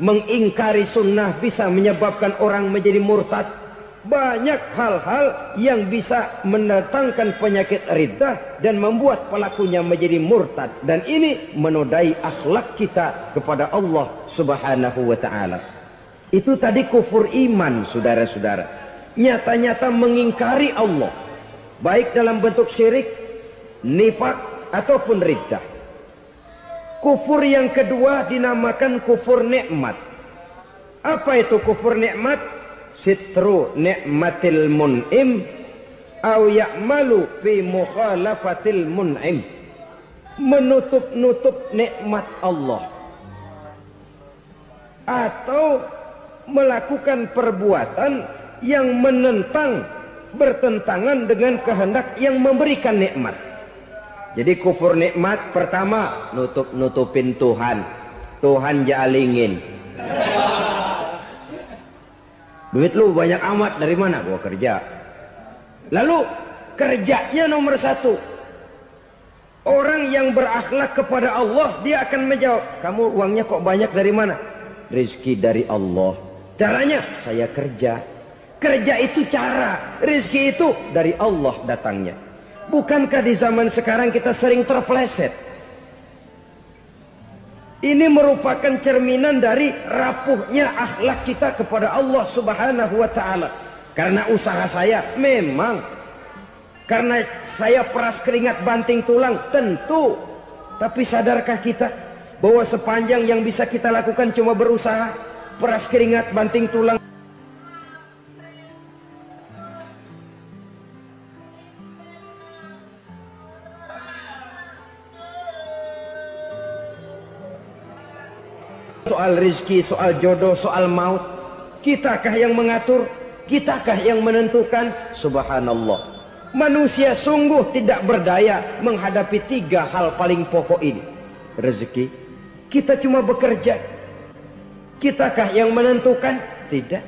Mengingkari sunnah bisa menyebabkan orang menjadi murtad. Banyak hal-hal yang bisa mendatangkan penyakit riddah dan membuat pelakunya menjadi murtad. Dan ini menodai akhlak kita kepada Allah Subhanahu wa ta'ala. Itu tadi kufur iman, saudara-saudara. Nyata-nyata mengingkari Allah, baik dalam bentuk syirik, nifak ataupun riddah. Kufur yang kedua dinamakan kufur nikmat. Apa itu kufur nikmat? Sitru nikmatil mun'im au ya'malu fi mukhalafatil mun'im. Menutup-nutup nikmat Allah atau melakukan perbuatan yang menentang, bertentangan dengan kehendak yang memberikan nikmat. Jadi kufur nikmat pertama, nutup-nutupin Tuhan. Tuhan jalingin. Duit lu banyak amat, dari mana? Gua kerja. Lalu kerjanya nomor satu. Orang yang berakhlak kepada Allah, dia akan menjawab, kamu uangnya kok banyak, dari mana? Rizki dari Allah. Caranya, saya kerja. Kerja itu cara, rizki itu dari Allah datangnya. Bukankah di zaman sekarang kita sering terpeleset? Ini merupakan cerminan dari rapuhnya akhlak kita kepada Allah Subhanahu wa ta'ala. Karena usaha saya memang, karena saya peras keringat banting tulang, tentu. Tapi sadarkah kita bahwa sepanjang yang bisa kita lakukan cuma berusaha, peras keringat banting tulang? Soal rizki, soal jodoh, soal maut, kitakah yang mengatur? Kitakah yang menentukan? Subhanallah. Manusia sungguh tidak berdaya menghadapi tiga hal paling pokok ini. Rezeki, kita cuma bekerja. Kitakah yang menentukan? Tidak.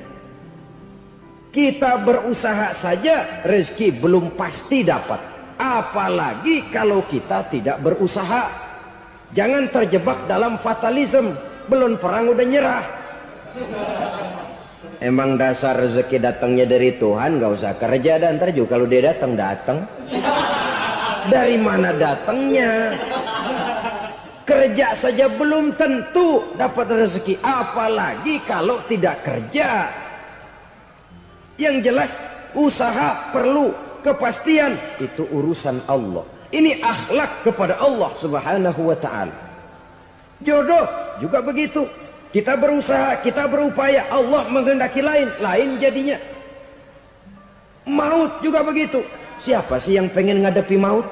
Kita berusaha saja, rezeki belum pasti dapat. Apalagi kalau kita tidak berusaha. Jangan terjebak dalam fatalisme. Belum perang udah nyerah. Emang dasar rezeki datangnya dari Tuhan, nggak usah kerja, dan ntar juga kalau dia datang. Dari mana datangnya? Kerja saja belum tentu dapat rezeki, apalagi kalau tidak kerja. Yang jelas usaha perlu kepastian, itu urusan Allah. Ini akhlak kepada Allah Subhanahu wa ta'ala. Jodoh juga begitu. Kita berusaha, kita berupaya, Allah menghendaki lain jadinya. Maut juga begitu. Siapa sih yang pengen ngadepi maut?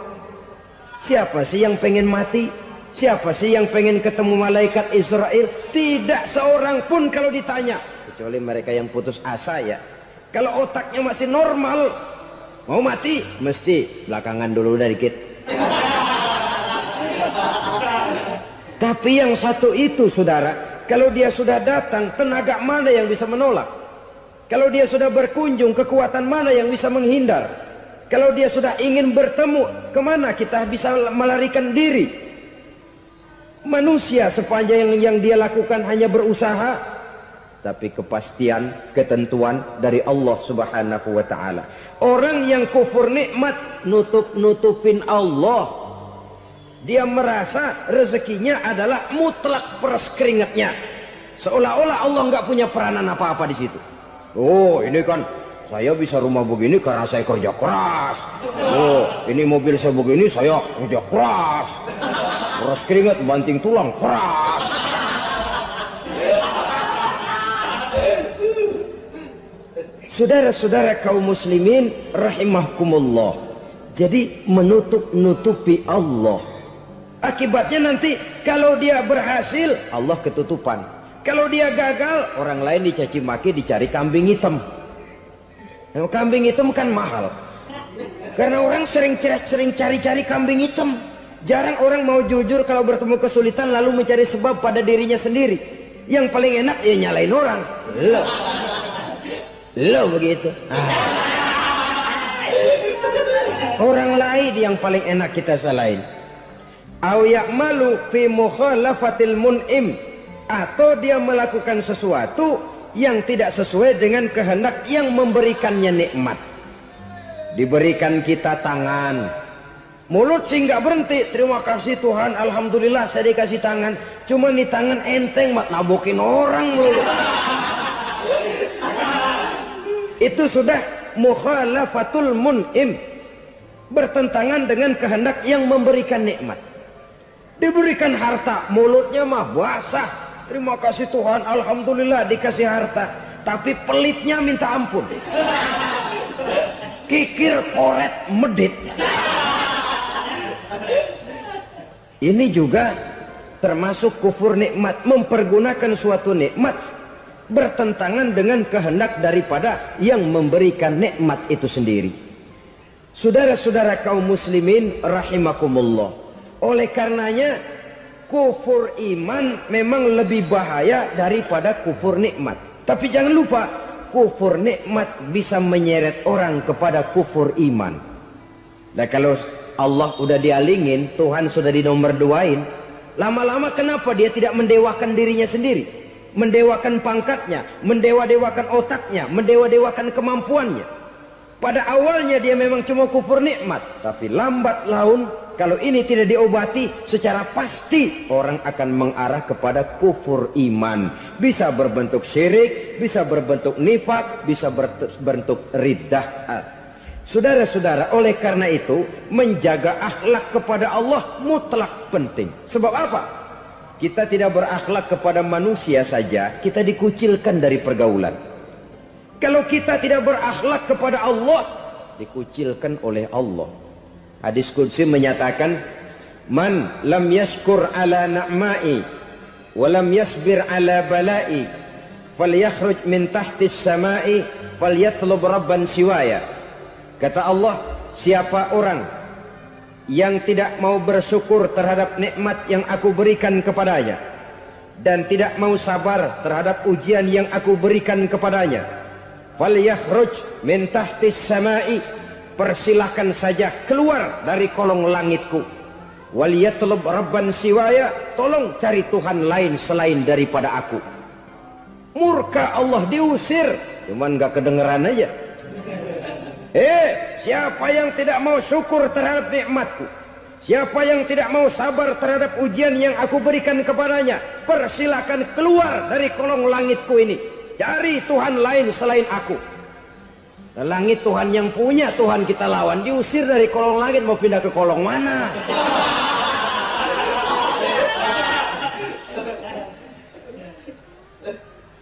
Siapa sih yang pengen mati? Siapa sih yang pengen ketemu malaikat Israel? Tidak seorang pun kalau ditanya, kecuali mereka yang putus asa ya. Kalau otaknya masih normal, mau mati mesti belakangan dulu udah dikit. Tapi yang satu itu, saudara, kalau dia sudah datang, tenaga mana yang bisa menolak? Kalau dia sudah berkunjung, kekuatan mana yang bisa menghindar? Kalau dia sudah ingin bertemu, kemana kita bisa melarikan diri? Manusia sepanjang yang dia lakukan hanya berusaha, tapi kepastian, ketentuan dari Allah Subhanahu wa ta'ala. Orang yang kufur nikmat, nutup-nutupin Allah. Dia merasa rezekinya adalah mutlak peras keringatnya. Seolah-olah Allah nggak punya peranan apa-apa di situ. Oh, ini kan saya bisa rumah begini karena saya kerja keras. Oh, ini mobil saya begini, saya kerja keras. Peras keringat, banting tulang, keras. Saudara-saudara kaum muslimin rahimahkumullah. Jadi menutup-nutupi Allah. Akibatnya nanti kalau dia berhasil, Allah ketutupan. Kalau dia gagal, orang lain dicaci maki, dicari kambing hitam. Nah, kambing hitam kan mahal. Karena orang sering cari-cari kambing hitam. Jarang orang mau jujur kalau bertemu kesulitan lalu mencari sebab pada dirinya sendiri. Yang paling enak ya nyalain orang. Lo begitu. Orang lain yang paling enak kita salahin. Au ya'malu fi mukhalafatil mun'im, atau dia melakukan sesuatu yang tidak sesuai dengan kehendak yang memberikannya nikmat. Diberikan kita tangan, mulut sih nggak berhenti, terima kasih Tuhan, alhamdulillah saya dikasih tangan. Cuma nih tangan enteng mat nabokin orang mulu. Itu sudah mukhalafatul mun'im, bertentangan dengan kehendak yang memberikan nikmat. Diberikan harta, mulutnya mah basah, terima kasih Tuhan, alhamdulillah dikasih harta, tapi pelitnya minta ampun, kikir koret medit. Ini juga termasuk kufur nikmat, mempergunakan suatu nikmat bertentangan dengan kehendak daripada yang memberikan nikmat itu sendiri. Saudara-saudara kaum muslimin rahimakumullah, oleh karenanya kufur iman memang lebih bahaya daripada kufur nikmat. Tapi jangan lupa, kufur nikmat bisa menyeret orang kepada kufur iman. Nah kalau Allah udah dialingin, Tuhan sudah dinomor duain, lama-lama kenapa dia tidak mendewakan dirinya sendiri, mendewakan pangkatnya, mendewa-dewakan otaknya, mendewa-dewakan kemampuannya? Pada awalnya dia memang cuma kufur nikmat, tapi lambat laun kalau ini tidak diobati, secara pasti orang akan mengarah kepada kufur iman. Bisa berbentuk syirik, bisa berbentuk nifak, bisa berbentuk riddah. Saudara-saudara, oleh karena itu menjaga akhlak kepada Allah mutlak penting. Sebab apa? Kita tidak berakhlak kepada manusia saja, kita dikucilkan dari pergaulan. Kalau kita tidak berakhlak kepada Allah, dikucilkan oleh Allah. Hadis qudsi menyatakan, man lam yashkur ala na'mai wa lam yasbir ala balai falyakhruj min tahtis samai falyatlub rabban siwaya. Kata Allah, siapa orang yang tidak mau bersyukur terhadap nikmat yang aku berikan kepadanya dan tidak mau sabar terhadap ujian yang aku berikan kepadanya, falyakhruj min tahtis samai, persilahkan saja keluar dari kolong langitku. Waliyatlub rabban siwaya, tolong cari Tuhan lain selain daripada aku. Murka Allah, diusir, cuman gak kedengeran aja. Siapa yang tidak mau syukur terhadap nikmatku, siapa yang tidak mau sabar terhadap ujian yang aku berikan kepadanya, persilahkan keluar dari kolong langitku ini, cari Tuhan lain selain aku. Langit Tuhan yang punya, Tuhan kita lawan, diusir dari kolong langit, mau pindah ke kolong mana?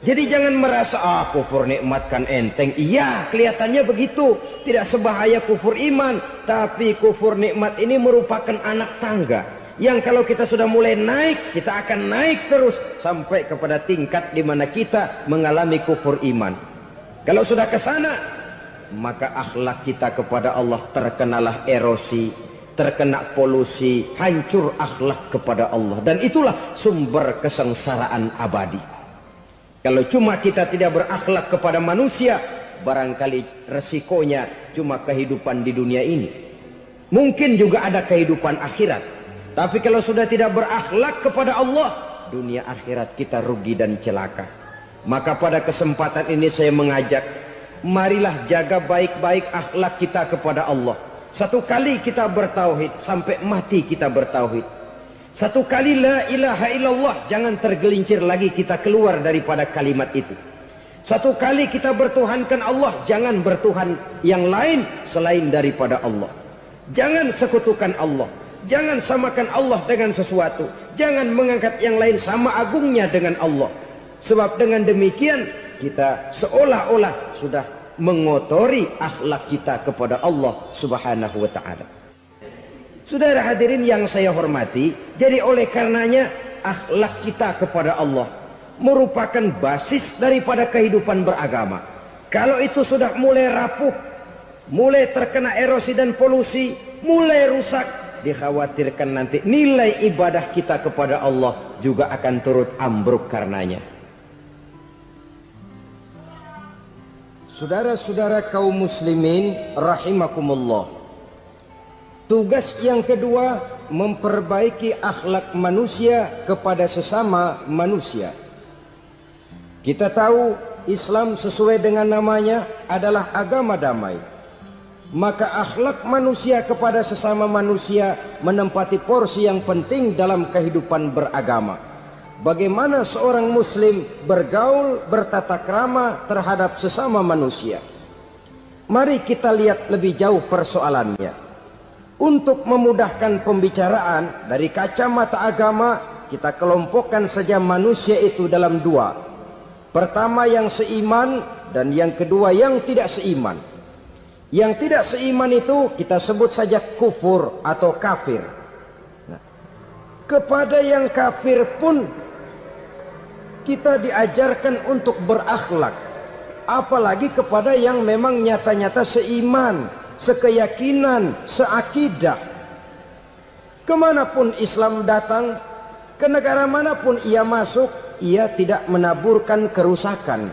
Jadi jangan merasa kufur nikmat kan enteng. Iya, kelihatannya begitu, tidak sebahaya kufur iman. Tapi kufur nikmat ini merupakan anak tangga yang kalau kita sudah mulai naik, kita akan naik terus sampai kepada tingkat di mana kita mengalami kufur iman. Kalau sudah ke sana, maka akhlak kita kepada Allah terkenalah erosi, terkena polusi, hancur akhlak kepada Allah, dan itulah sumber kesengsaraan abadi. Kalau cuma kita tidak berakhlak kepada manusia, barangkali resikonya cuma kehidupan di dunia ini. Mungkin juga ada kehidupan akhirat, tapi kalau sudah tidak berakhlak kepada Allah, dunia akhirat kita rugi dan celaka. Maka pada kesempatan ini saya mengajak, marilah jaga baik-baik akhlak kita kepada Allah. Satu kali kita bertauhid, sampai mati kita bertauhid. Satu kali la ilaha illallah, jangan tergelincir lagi kita keluar daripada kalimat itu. Satu kali kita bertuhankan Allah, jangan bertuhan yang lain selain daripada Allah. Jangan sekutukan Allah, jangan samakan Allah dengan sesuatu, jangan mengangkat yang lain sama agungnya dengan Allah. Sebab dengan demikian kita seolah-olah sudah mengotori akhlak kita kepada Allah Subhanahu wa ta'ala. Saudara hadirin yang saya hormati, jadi oleh karenanya akhlak kita kepada Allah merupakan basis daripada kehidupan beragama. Kalau itu sudah mulai rapuh, mulai terkena erosi dan polusi, mulai rusak, dikhawatirkan nanti nilai ibadah kita kepada Allah juga akan turut ambruk karenanya. Saudara-saudara kaum muslimin rahimakumullah, tugas yang kedua memperbaiki akhlak manusia kepada sesama manusia. Kita tahu Islam sesuai dengan namanya adalah agama damai. Maka akhlak manusia kepada sesama manusia menempati porsi yang penting dalam kehidupan beragama. Bagaimana seorang muslim bergaul, bertata krama terhadap sesama manusia. Mari kita lihat lebih jauh persoalannya. Untuk memudahkan pembicaraan dari kacamata agama, kita kelompokkan saja manusia itu dalam dua. Pertama yang seiman dan yang kedua yang tidak seiman. Yang tidak seiman itu kita sebut saja kufur atau kafir. Nah, kepada yang kafir pun kita diajarkan untuk berakhlak. Apalagi kepada yang memang nyata-nyata seiman, sekeyakinan, seakidah. Kemanapun Islam datang, ke negara manapun ia masuk, ia tidak menaburkan kerusakan.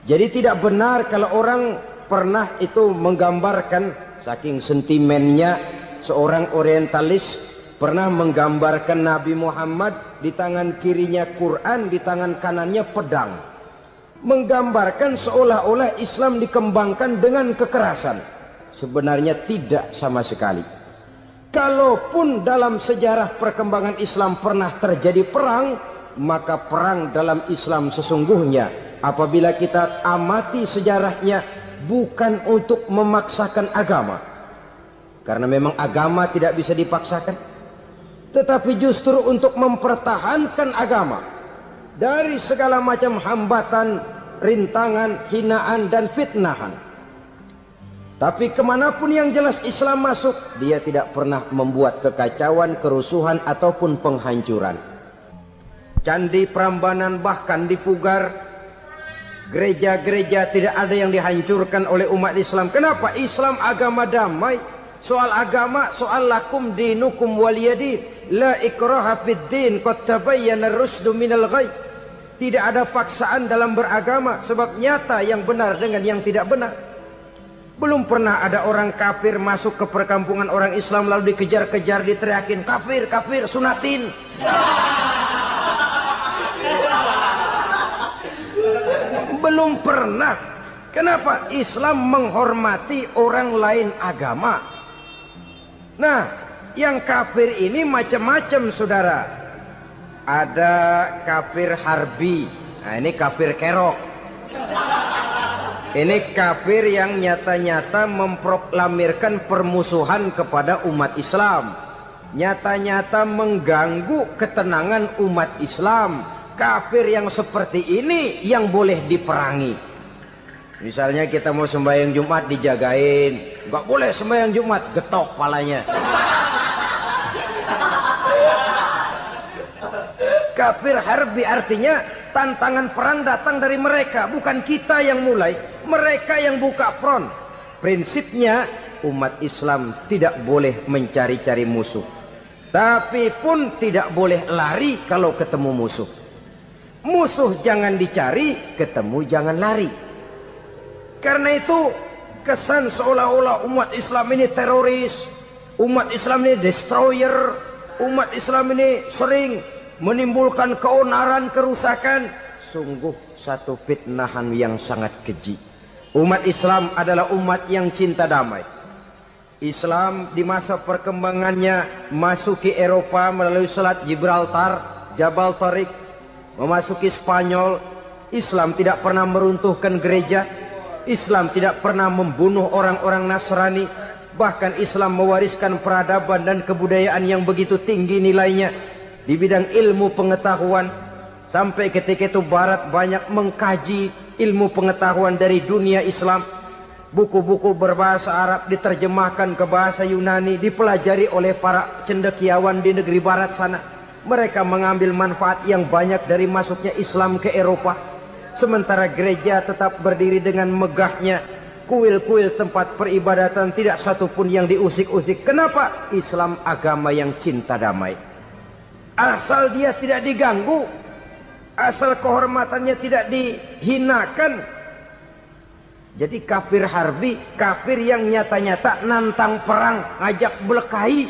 Jadi tidak benar kalau orang pernah itu menggambarkan, saking sentimennya seorang orientalis pernah menggambarkan Nabi Muhammad di tangan kirinya Quran, di tangan kanannya pedang. Menggambarkan seolah-olah Islam dikembangkan dengan kekerasan. Sebenarnya tidak sama sekali. Kalaupun dalam sejarah perkembangan Islam pernah terjadi perang, maka perang dalam Islam sesungguhnya apabila kita amati sejarahnya bukan untuk memaksakan agama, karena memang agama tidak bisa dipaksakan, tetapi justru untuk mempertahankan agama dari segala macam hambatan, rintangan, hinaan dan fitnahan. Tapi kemanapun yang jelas Islam masuk, dia tidak pernah membuat kekacauan, kerusuhan ataupun penghancuran. Candi Prambanan bahkan dipugar, gereja-gereja tidak ada yang dihancurkan oleh umat Islam. Kenapa? Islam agama damai. Soal agama, soal lakum dinukum waliyadin. La ikraha fid din, qad tabayyana ar-rusdu minal ghayy. Tidak ada paksaan dalam beragama, sebab nyata yang benar dengan yang tidak benar. Belum pernah ada orang kafir masuk ke perkampungan orang Islam lalu dikejar-kejar, diteriakin kafir, kafir, sunatin. Belum pernah. Kenapa? Islam menghormati orang lain agama. Nah, yang kafir ini macam-macam saudara. Ada kafir harbi. Nah, ini kafir kerok. Ini kafir yang nyata-nyata memproklamirkan permusuhan kepada umat Islam. Nyata-nyata mengganggu ketenangan umat Islam. Kafir yang seperti ini yang boleh diperangi. Misalnya kita mau sembahyang Jumat dijagain, nggak boleh sembahyang Jumat, getok palanya. Kafir harbi artinya tantangan perang datang dari mereka, bukan kita yang mulai, mereka yang buka front. Prinsipnya umat Islam tidak boleh mencari-cari musuh, tapi pun tidak boleh lari kalau ketemu musuh. Musuh jangan dicari, ketemu jangan lari. Karena itu kesan seolah-olah umat Islam ini teroris, umat Islam ini destroyer, umat Islam ini sering menimbulkan keonaran, kerusakan. Sungguh satu fitnahan yang sangat keji. Umat Islam adalah umat yang cinta damai. Islam di masa perkembangannya masuki Eropa melalui Selat Gibraltar, Jabal Tariq, memasuki Spanyol. Islam tidak pernah meruntuhkan gereja. Islam tidak pernah membunuh orang-orang Nasrani. Bahkan Islam mewariskan peradaban dan kebudayaan yang begitu tinggi nilainya di bidang ilmu pengetahuan. Sampai ketika itu Barat banyak mengkaji ilmu pengetahuan dari dunia Islam. Buku-buku berbahasa Arab diterjemahkan ke bahasa Yunani, dipelajari oleh para cendekiawan di negeri barat sana. Mereka mengambil manfaat yang banyak dari masuknya Islam ke Eropa. Sementara gereja tetap berdiri dengan megahnya. Kuil-kuil tempat peribadatan tidak satupun yang diusik-usik. Kenapa? Islam agama yang cinta damai. Asal dia tidak diganggu, asal kehormatannya tidak dihinakan. Jadi kafir harbi, kafir yang nyata-nyata nantang perang, ngajak berkelahi.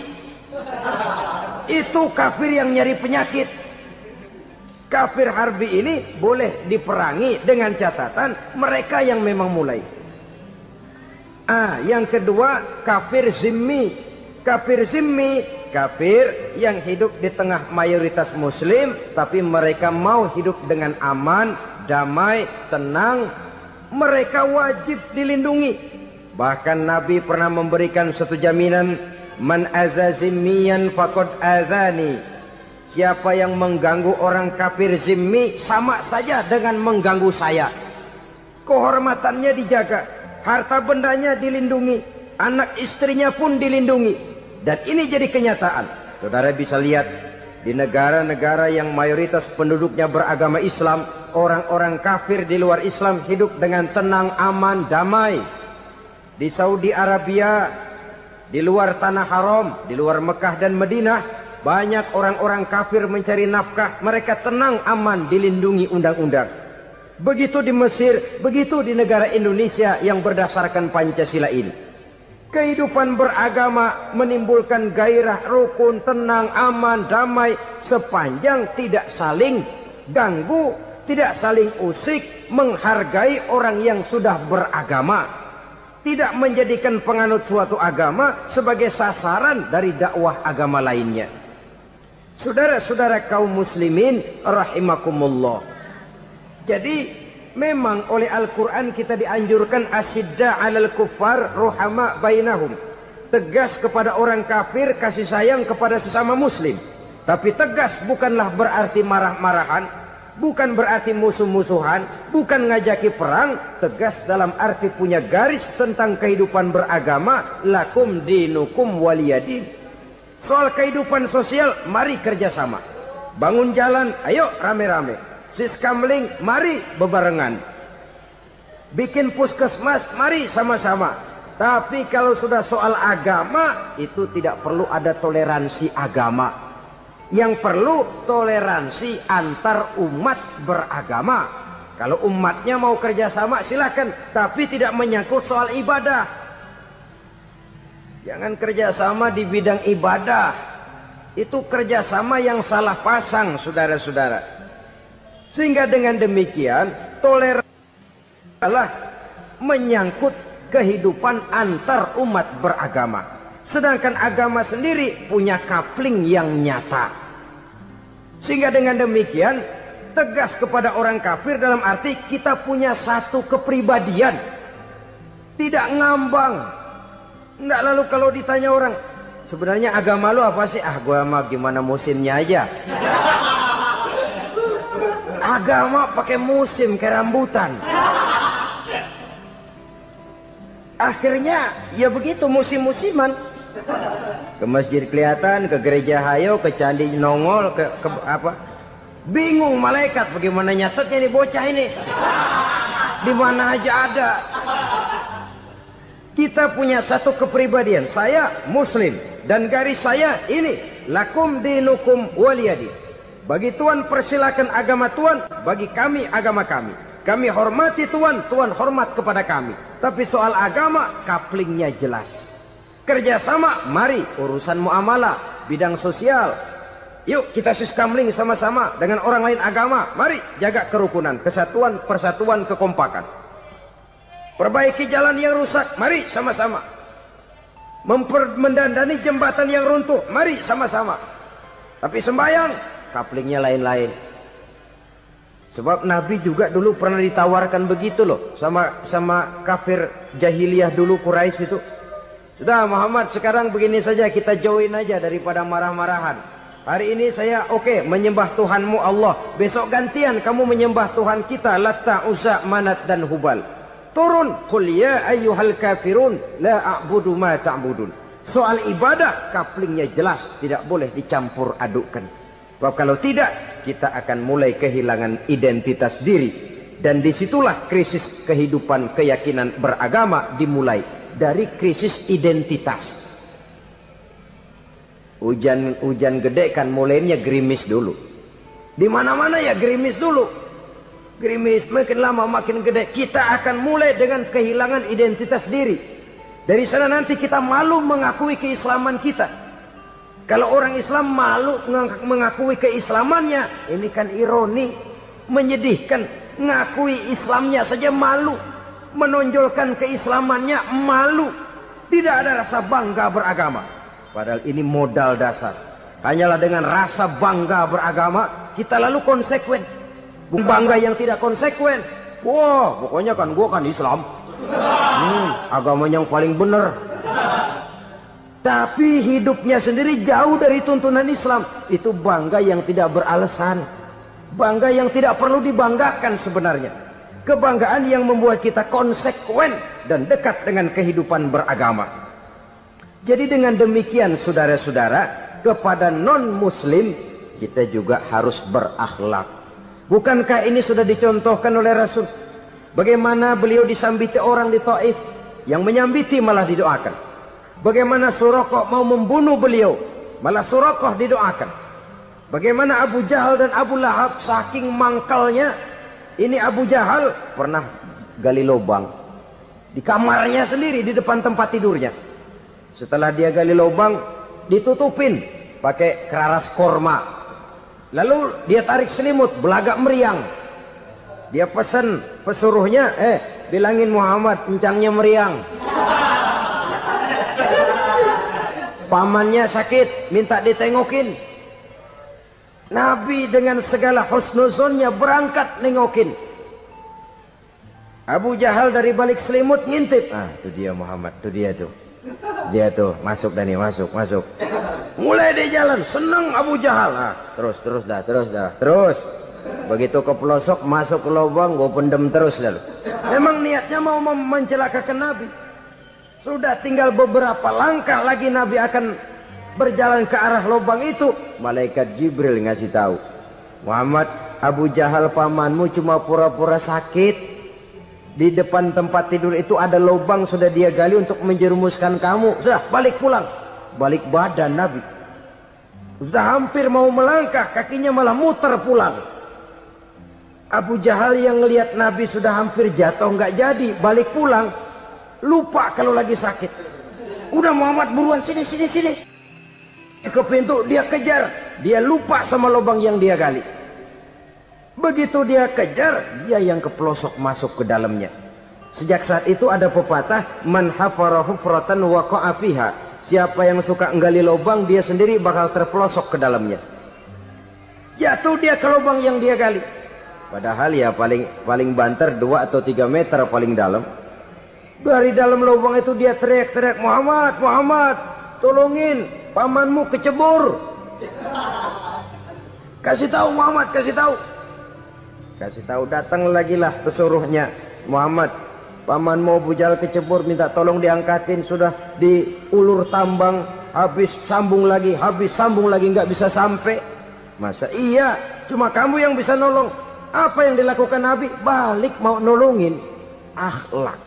Itu kafir yang nyari penyakit. Kafir harbi ini boleh diperangi dengan catatan mereka yang memang mulai. Yang kedua, kafir zimmi. Kafir zimmi, kafir yang hidup di tengah mayoritas muslim, tapi mereka mau hidup dengan aman, damai, tenang. Mereka wajib dilindungi. Bahkan Nabi pernah memberikan satu jaminan, man azazimiyan faqad azani. Siapa yang mengganggu orang kafir zimmi sama saja dengan mengganggu saya. Kehormatannya dijaga, harta bendanya dilindungi, anak istrinya pun dilindungi. Dan ini jadi kenyataan. Saudara bisa lihat di negara-negara yang mayoritas penduduknya beragama Islam, orang-orang kafir di luar Islam hidup dengan tenang, aman, damai. Di Saudi Arabia, di luar tanah haram, di luar Mekah dan Madinah, banyak orang-orang kafir mencari nafkah. Mereka tenang, aman, dilindungi undang-undang. Begitu di Mesir, begitu di negara Indonesia yang berdasarkan Pancasila ini. Kehidupan beragama menimbulkan gairah, rukun, tenang, aman, damai, sepanjang tidak saling ganggu, tidak saling usik, menghargai orang yang sudah beragama, tidak menjadikan penganut suatu agama sebagai sasaran dari dakwah agama lainnya. Saudara-saudara kaum muslimin rahimakumullah. Jadi memang oleh Al-Quran kita dianjurkan asyidda 'alal kuffar ruhama bainahum. Tegas kepada orang kafir, kasih sayang kepada sesama muslim. Tapi tegas bukanlah berarti marah-marahan, bukan berarti musuh-musuhan, bukan ngajaki perang. Tegas dalam arti punya garis tentang kehidupan beragama, lakum dinukum waliyadin. Soal kehidupan sosial, mari kerjasama. Bangun jalan, ayo rame-rame. Siskamling, mari bebarengan. Bikin puskesmas, mari sama-sama. Tapi kalau sudah soal agama, itu tidak perlu ada toleransi agama. Yang perlu toleransi antar umat beragama. Kalau umatnya mau kerjasama silakan, tapi tidak menyangkut soal ibadah. Jangan kerjasama di bidang ibadah. Itu kerjasama yang salah pasang, saudara-saudara. Sehingga dengan demikian toleransi adalah menyangkut kehidupan antar umat beragama. Sedangkan agama sendiri punya coupling yang nyata. Sehingga dengan demikian tegas kepada orang kafir dalam arti kita punya satu kepribadian. Tidak ngambang. Enggak, lalu kalau ditanya orang, sebenarnya agama lu apa sih? Gua mah gimana musimnya aja. Agama pakai musim kayak rambutan. Akhirnya ya begitu, musim-musiman. Ke masjid kelihatan, ke gereja hayo, ke candi nongol, ke apa? Bingung malaikat bagaimana nyatetnya nih bocah ini. Di mana aja ada. Kita punya satu kepribadian. Saya muslim dan garis saya ini, lakum dinukum waliyadi. Bagi Tuhan persilakan agama Tuhan, bagi kami agama kami. Kami hormati Tuhan, Tuhan hormat kepada kami. Tapi soal agama, couplingnya jelas. Kerjasama, mari urusan muamalah, bidang sosial. Yuk kita siskamling sama-sama dengan orang lain agama. Mari jaga kerukunan, kesatuan, persatuan, kekompakan. Perbaiki jalan yang rusak, mari sama-sama. Mendandani jembatan yang runtuh, mari sama-sama. Tapi sembahyang, couplingnya lain-lain. Sebab Nabi juga dulu pernah ditawarkan begitu loh sama kafir jahiliyah dulu, Quraisy itu. Sudah Muhammad, sekarang begini saja, kita join aja daripada marah-marahan. Hari ini saya oke, menyembah Tuhanmu Allah. Besok gantian kamu menyembah Tuhan kita, Latta, Uzza, Manat dan Hubal. turun, qul ya ayyuhal kafirun la a'budu ma ta'budun. Soal ibadah kaplingnya jelas, tidak boleh dicampur adukkan. Sebab kalau tidak, kita akan mulai kehilangan identitas diri, dan disitulah krisis kehidupan keyakinan beragama dimulai dari krisis identitas. Hujan gede kan mulainya gerimis dulu. Di mana-mana ya gerimis dulu. Gerimis makin lama makin gede. Kita akan mulai dengan kehilangan identitas diri. Dari sana nanti kita malu mengakui keislaman kita. Kalau orang Islam malu mengakui keislamannya, ini kan ironi, menyedihkan. Ngakui Islamnya saja malu, menonjolkan keislamannya malu. Tidak ada rasa bangga beragama. Padahal ini modal dasar. Hanyalah dengan rasa bangga beragama kita lalu konsekuen. Bukan bangga yang tidak konsekuen. Wah, pokoknya kan gua kan Islam. Agama yang paling benar. Tapi hidupnya sendiri jauh dari tuntunan Islam. Itu bangga yang tidak beralasan. Bangga yang tidak perlu dibanggakan sebenarnya. Kebanggaan yang membuat kita konsekuen dan dekat dengan kehidupan beragama. Jadi dengan demikian saudara-saudara, kepada non-muslim kita juga harus berakhlak. Bukankah ini sudah dicontohkan oleh Rasul? Bagaimana beliau disambiti orang di Taif, yang menyambiti malah didoakan. Bagaimana Suraqah mau membunuh beliau, malah Suraqah didoakan. Bagaimana Abu Jahal dan Abu Lahab saking mangkalnya. Ini Abu Jahal pernah gali lubang di kamarnya sendiri, di depan tempat tidurnya. Setelah dia gali lubang, ditutupin pakai keraras korma. Lalu dia tarik selimut, belagak meriang. Dia pesan pesuruhnya, bilangin Muhammad encangnya meriang. Pamannya sakit, minta ditengokin. Nabi dengan segala husnuzonnya berangkat nengokin. Abu Jahal dari balik selimut ngintip. Itu dia Muhammad, itu dia tuh. Dia tuh masuk Dani, masuk. Mulai dia jalan, senang Abu Jahal. Terus. Begitu ke pelosok, masuk ke lubang, gue pendem terus lalu. Memang niatnya mau mencelakakan Nabi. Sudah tinggal beberapa langkah lagi Nabi akan berjalan ke arah lubang itu. Malaikat Jibril ngasih tahu, Muhammad, Abu Jahal pamanmu cuma pura-pura sakit. Di depan tempat tidur itu ada lubang sudah dia gali untuk menjerumuskan kamu. Sudah balik pulang. Balik badan Nabi. Sudah hampir mau melangkah, kakinya malah muter pulang. Abu Jahal yang ngelihat Nabi sudah hampir jatuh nggak jadi, balik pulang. Lupa kalau lagi sakit. Udah Muhammad buruan sini. Ke pintu dia kejar. Dia lupa sama lubang yang dia gali. Begitu dia kejar, dia yang ke pelosok masuk ke dalamnya. Sejak saat itu ada pepatah, man hafara hufratan waqa'a fiha. Siapa yang suka nggali lubang, dia sendiri bakal terpelosok ke dalamnya. Jatuh dia ke lubang yang dia gali. Padahal ya paling banter 2 atau 3 meter paling dalam. Dari dalam lubang itu dia teriak-teriak, Muhammad, tolongin, pamanmu kecebur. Kasih tahu Muhammad, kasih tahu, datang lagi lah pesuruhnya. Muhammad, pamanmu Abu Jahal kecebur, minta tolong diangkatin. Sudah diulur tambang, habis sambung lagi, nggak bisa sampai. Masa iya, cuma kamu yang bisa nolong. Apa yang dilakukan Nabi? Balik mau nolongin. Akhlak.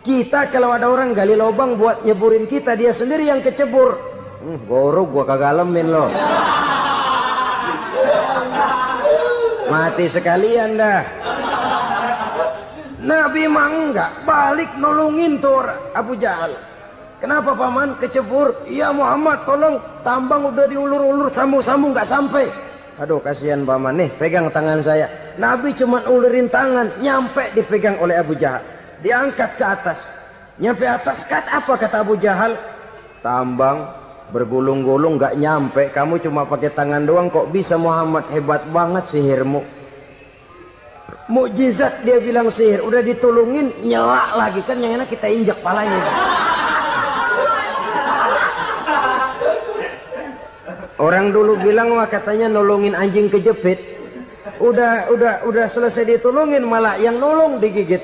Kita kalau ada orang gali lubang buat nyeburin kita, dia sendiri yang kecebur. Gorok gua kagak lemin loh. Mati sekalian dah. Nabi mah enggak, balik nolongin tuh Abu Jahal. Kenapa paman kecebur? Iya Muhammad, tolong, tambang udah diulur-ulur, sambung-sambung nggak sampai. Aduh kasihan paman, nih pegang tangan saya. Nabi cuma ulurin tangan, nyampe dipegang oleh Abu Jahal. Diangkat ke atas. Nyampe atas, apa kata Abu Jahal? Tambang bergulung-gulung nggak nyampe, kamu cuma pakai tangan doang kok bisa Muhammad, hebat banget sihirmu. Mukjizat dia bilang sihir, udah ditolongin nyelak lagi, kan yang enak kita injak palanya. Orang dulu bilang wah katanya nolongin anjing kejepit, udah selesai ditolongin malah yang nolong digigit.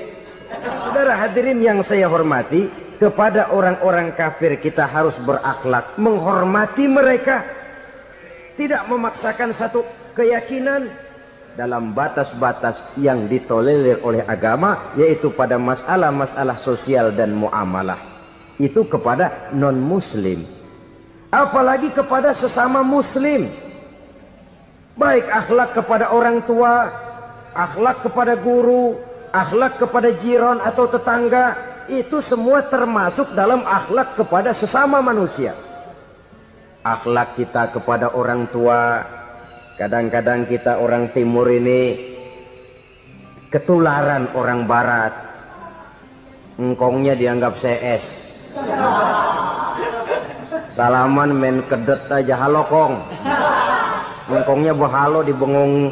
Saudara hadirin yang saya hormati, kepada orang-orang kafir kita harus berakhlak, menghormati mereka, tidak memaksakan satu keyakinan dalam batas-batas yang ditolerir oleh agama, yaitu pada masalah-masalah sosial dan muamalah. Itu kepada non-muslim, apalagi kepada sesama muslim. Baik akhlak kepada orang tua, akhlak kepada guru, akhlak kepada jiran atau tetangga, itu semua termasuk dalam akhlak kepada sesama manusia. Akhlak kita kepada orang tua, kadang-kadang kita orang timur ini ketularan orang barat. Engkongnya dianggap CS. Salaman main kedet aja, halo kong. Engkongnya berhalo di bengong.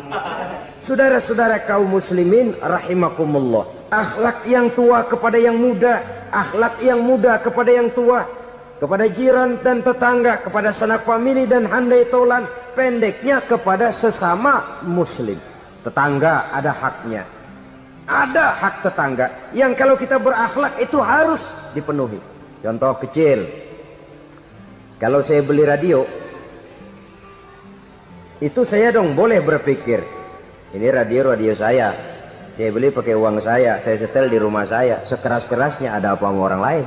Saudara-saudara kaum muslimin rahimakumullah, akhlak yang tua kepada yang muda, akhlak yang muda kepada yang tua, kepada jiran dan tetangga, kepada sanak famili dan handai tolan, pendeknya kepada sesama muslim. Tetangga ada haknya, ada hak tetangga yang kalau kita berakhlak itu harus dipenuhi. Contoh kecil, kalau saya beli radio, itu saya dong boleh berpikir, ini radio saya beli pakai uang saya setel di rumah saya, sekeras-kerasnya ada apa sama orang lain?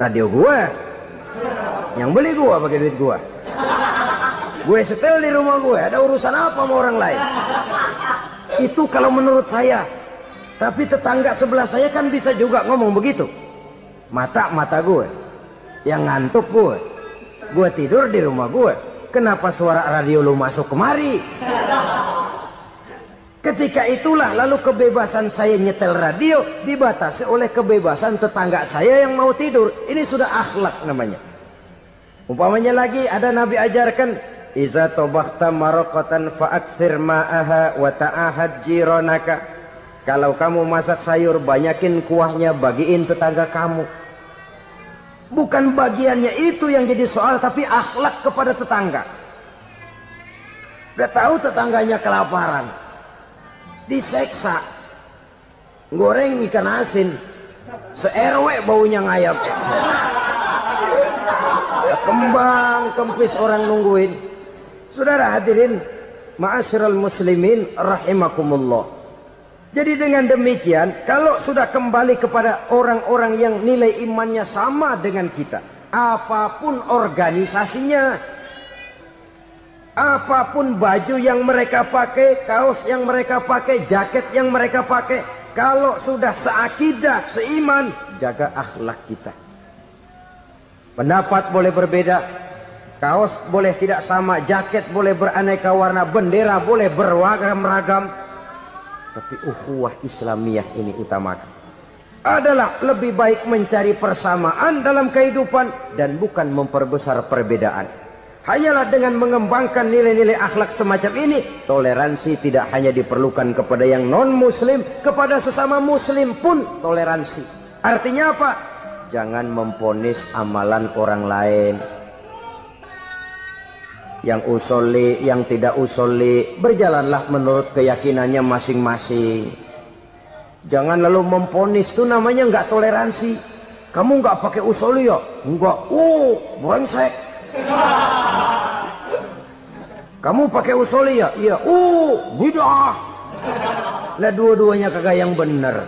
Radio gua, yang beli gua pakai duit gua, gue setel di rumah gue, ada urusan apa sama orang lain? Itu kalau menurut saya. Tapi tetangga sebelah saya kan bisa juga ngomong begitu. Mata gue, yang ngantuk gue tidur di rumah gue, kenapa suara radio lu masuk kemari? Ketika itulah lalu kebebasan saya nyetel radio dibatasi oleh kebebasan tetangga saya yang mau tidur. Ini sudah akhlak namanya. Umpamanya lagi ada Nabi ajarkan, iza tobakhta maraqatan fa'akthir ma'aha wa ta'ahad jiranaka. Kalau kamu masak sayur, banyakin kuahnya, bagiin tetangga kamu. Bukan bagiannya itu yang jadi soal, tapi akhlak kepada tetangga. Udah tahu tetangganya kelaparan, diseksa, goreng ikan asin, se-RW baunya ngayap, kembang kempis orang nungguin. Saudara hadirin ma'asyiral muslimin rahimakumullah. Jadi dengan demikian, kalau sudah kembali kepada orang-orang yang nilai imannya sama dengan kita, apapun organisasinya, apapun baju yang mereka pakai, kaos yang mereka pakai, jaket yang mereka pakai, kalau sudah seakidah, seiman, jaga akhlak kita. Pendapat boleh berbeda, kaos boleh tidak sama, jaket boleh beraneka warna, bendera boleh beragam-ragam, tapi ukhuwah Islamiyah ini utamakan. Adalah lebih baik mencari persamaan dalam kehidupan dan bukan memperbesar perbedaan. Hanyalah dengan mengembangkan nilai-nilai akhlak semacam ini, toleransi tidak hanya diperlukan kepada yang non-muslim, kepada sesama muslim pun toleransi. Artinya apa? Jangan memponis amalan orang lain. Yang usoli, yang tidak usoli, berjalanlah menurut keyakinannya masing-masing. Jangan lalu memponis, itu namanya nggak toleransi. Kamu nggak pakai usoli ya? Enggak. Brengsek. Kamu pakai usoli ya? Iya. Bidah. Lah dua-duanya kagak yang benar.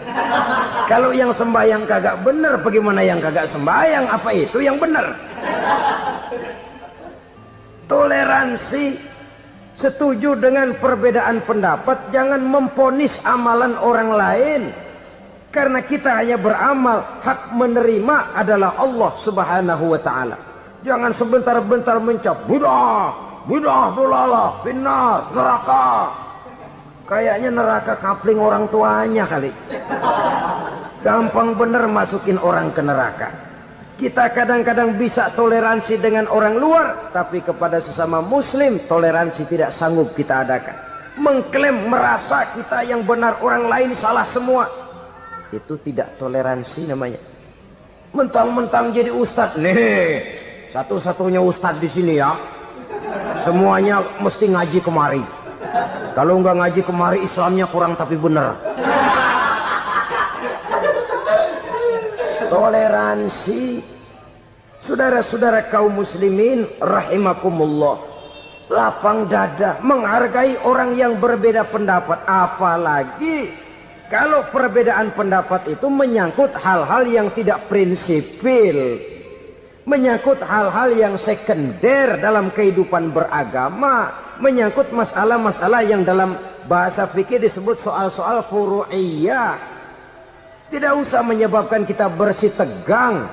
Kalau yang sembahyang kagak benar, bagaimana yang kagak sembahyang? Apa itu yang benar? Toleransi, setuju dengan perbedaan pendapat, jangan memponis amalan orang lain. Karena kita hanya beramal, hak menerima adalah Allah Subhanahu wa ta'ala. Jangan sebentar-bentar mencap bidah, dolalah, finnar, neraka. Kayaknya neraka kapling orang tuanya kali. Gampang bener masukin orang ke neraka. Kita kadang-kadang bisa toleransi dengan orang luar, tapi kepada sesama muslim toleransi tidak sanggup kita adakan. Mengklaim merasa kita yang benar, orang lain salah semua, itu tidak toleransi namanya. Mentang-mentang jadi ustadz, nih satu-satunya ustadz di sini ya, semuanya mesti ngaji kemari. Kalau nggak ngaji kemari, Islamnya kurang tapi benar. Toleransi. Saudara-saudara kaum muslimin rahimakumullah, lapang dada menghargai orang yang berbeda pendapat, apalagi kalau perbedaan pendapat itu menyangkut hal-hal yang tidak prinsipil, menyangkut hal-hal yang sekunder dalam kehidupan beragama, menyangkut masalah-masalah yang dalam bahasa fikih disebut soal-soal furu'iyah. Tidak usah menyebabkan kita bersih tegang.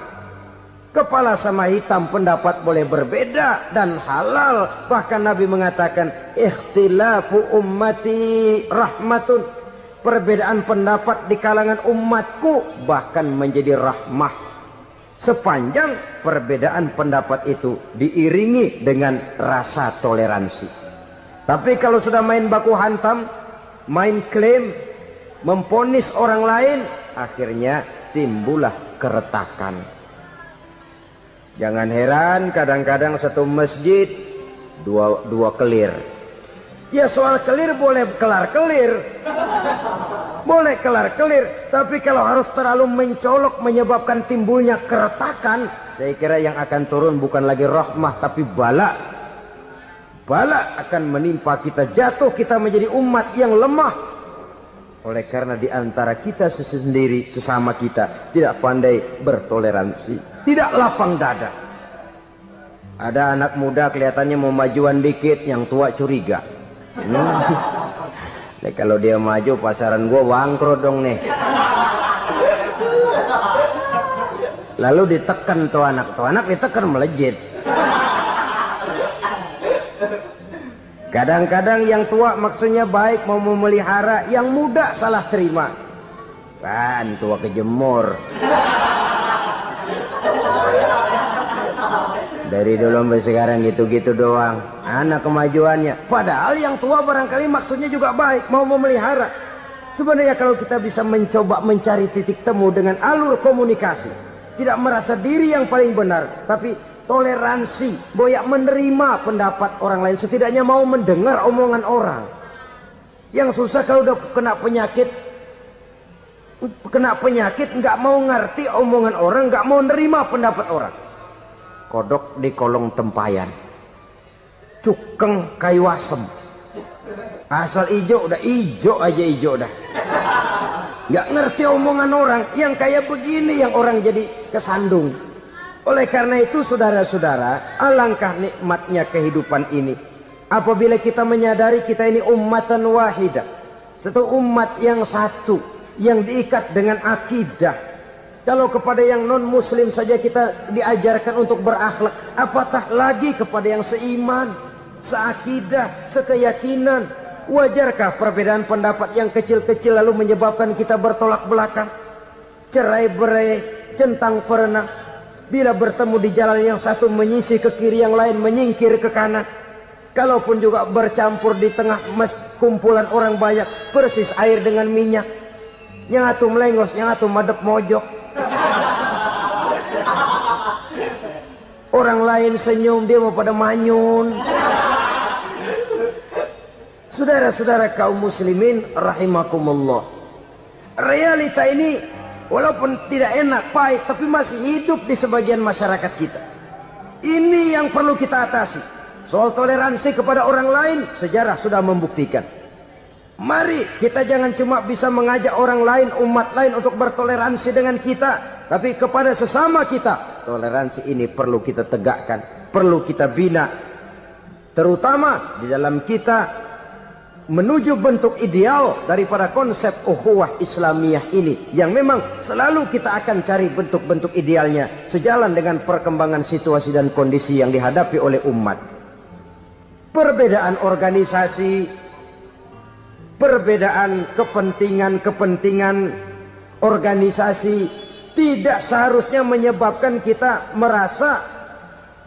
Kepala sama hitam pendapat boleh berbeda dan halal. Bahkan Nabi mengatakan ikhtilafu ummati rahmatun. Perbedaan pendapat di kalangan umatku bahkan menjadi rahmah, sepanjang perbedaan pendapat itu diiringi dengan rasa toleransi. Tapi kalau sudah main baku hantam, main klaim, memponis orang lain, akhirnya timbullah keretakan. Jangan heran kadang-kadang satu masjid dua kelir. Ya soal kelir boleh kelar-kelir, boleh kelar-kelir. Tapi kalau harus terlalu mencolok menyebabkan timbulnya keretakan, saya kira yang akan turun bukan lagi rahmah tapi bala. Bala akan menimpa kita, jatuh kita menjadi umat yang lemah. Oleh karena di antara kita sendiri, sesama kita tidak pandai bertoleransi, tidak lapang dada. Ada anak muda kelihatannya mau majuan dikit, yang tua curiga. Nah, kalau dia maju pasaran gua bangkrut dong nih. Lalu ditekan tuh anak ditekan melejit. Kadang-kadang yang tua maksudnya baik, mau memelihara, yang muda salah terima. Kan tua kejemur. Dari dulu sampai sekarang gitu-gitu doang. Anak kemajuannya. Padahal yang tua barangkali maksudnya juga baik, mau memelihara. Sebenarnya kalau kita bisa mencoba mencari titik temu dengan alur komunikasi, tidak merasa diri yang paling benar, tapi toleransi, boyak menerima pendapat orang lain, setidaknya mau mendengar omongan orang. Yang susah kalau udah kena penyakit nggak mau ngerti omongan orang, nggak mau nerima pendapat orang. Kodok di kolong tempayan, cukeng kayu asem, asal ijo udah ijo aja ijo dah. Nggak ngerti omongan orang, yang kayak begini yang orang jadi kesandung. Oleh karena itu saudara-saudara, alangkah nikmatnya kehidupan ini apabila kita menyadari kita ini ummatan wahidah, satu umat yang satu, yang diikat dengan akidah. Kalau kepada yang non muslim saja kita diajarkan untuk berakhlak, apatah lagi kepada yang seiman, seakidah, sekeyakinan. Wajarkah perbedaan pendapat yang kecil-kecil lalu menyebabkan kita bertolak belakang, cerai-berai, centang perenang? Bila bertemu di jalan yang satu menyisih ke kiri, yang lain menyingkir ke kanan. Kalaupun juga bercampur di tengah kumpulan orang banyak, persis air dengan minyak. Yang atu melengos, yang atu madep mojok. Orang lain senyum, dia mau pada manyun. Saudara-saudara kaum muslimin rahimakumullah, realita ini walaupun tidak enak, pahit, tapi masih hidup di sebagian masyarakat kita. Ini yang perlu kita atasi. Soal toleransi kepada orang lain, sejarah sudah membuktikan. Mari kita jangan cuma bisa mengajak orang lain, umat lain untuk bertoleransi dengan kita, tapi kepada sesama kita. Toleransi ini perlu kita tegakkan, perlu kita bina. Terutama di dalam kita menuju bentuk ideal daripada konsep ukhuwah Islamiyah ini, yang memang selalu kita akan cari bentuk-bentuk idealnya sejalan dengan perkembangan situasi dan kondisi yang dihadapi oleh umat. Perbedaan organisasi, perbedaan kepentingan organisasi tidak seharusnya menyebabkan kita merasa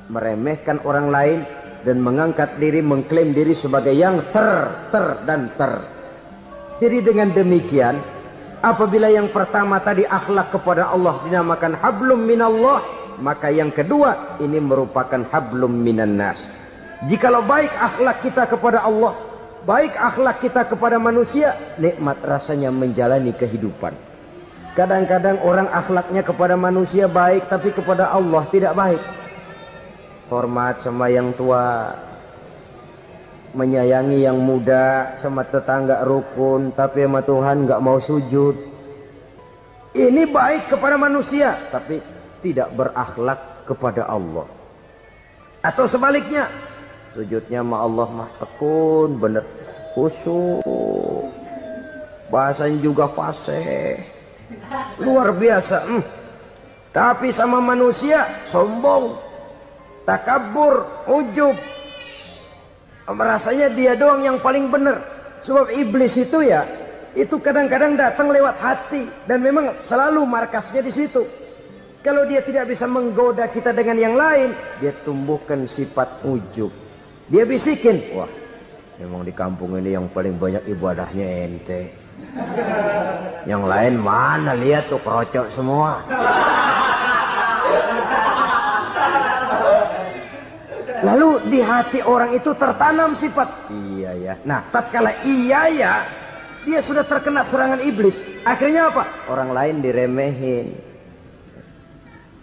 meremehkan orang lain dan mengangkat diri, mengklaim diri sebagai yang ter. Jadi dengan demikian, apabila yang pertama tadi akhlak kepada Allah dinamakan hablum minallah, maka yang kedua ini merupakan hablum minan nas. Jikalau baik akhlak kita kepada Allah, baik akhlak kita kepada manusia, nikmat rasanya menjalani kehidupan. Kadang-kadang orang akhlaknya kepada manusia baik, tapi kepada Allah tidak baik. Hormat sama yang tua, menyayangi yang muda, sama tetangga rukun, tapi sama Tuhan nggak mau sujud. Ini baik kepada manusia, tapi tidak berakhlak kepada Allah. Atau sebaliknya, sujudnya sama Allah mah tekun, bener, khusyuk, bahasanya juga fasih, luar biasa. Tapi sama manusia sombong, takabur, ujub, merasanya dia doang yang paling benar. Sebab iblis itu ya, itu kadang-kadang datang lewat hati, dan memang selalu markasnya di situ. Kalau dia tidak bisa menggoda kita dengan yang lain, dia tumbuhkan sifat ujub. Dia bisikin, wah, memang di kampung ini yang paling banyak ibadahnya ente. Yang lain mana, lihat tuh kerocok semua. Lalu di hati orang itu tertanam sifat iya ya. Nah, tatkala iya ya, dia sudah terkena serangan iblis. Akhirnya apa? Orang lain diremehin.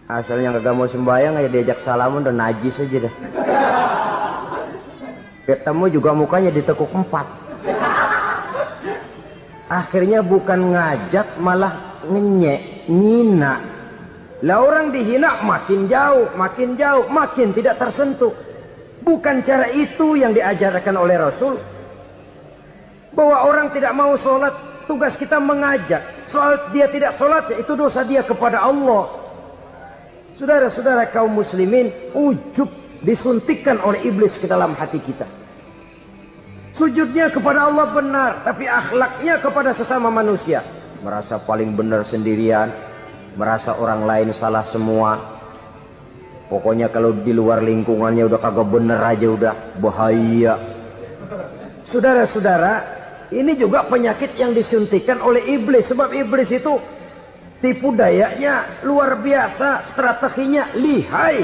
Asalnya kagak mau sembahyang aja diajak salaman udah najis aja dah. Ketemu juga mukanya ditekuk 4. Akhirnya bukan ngajak malah ngenyek, ngina. Lah orang dihina makin jauh, makin tidak tersentuh. Bukan cara itu yang diajarkan oleh Rasul. Bahwa orang tidak mau sholat, tugas kita mengajak. Soal dia tidak sholat, ya itu dosa dia kepada Allah. Saudara-saudara kaum muslimin, ujub disuntikkan oleh iblis ke dalam hati kita. Sujudnya kepada Allah benar, tapi akhlaknya kepada sesama manusia. Merasa paling benar sendirian, merasa orang lain salah semua. Pokoknya kalau di luar lingkungannya udah kagak bener aja udah bahaya. Saudara-saudara, ini juga penyakit yang disuntikan oleh iblis. Sebab iblis itu tipu dayanya luar biasa, strateginya lihai.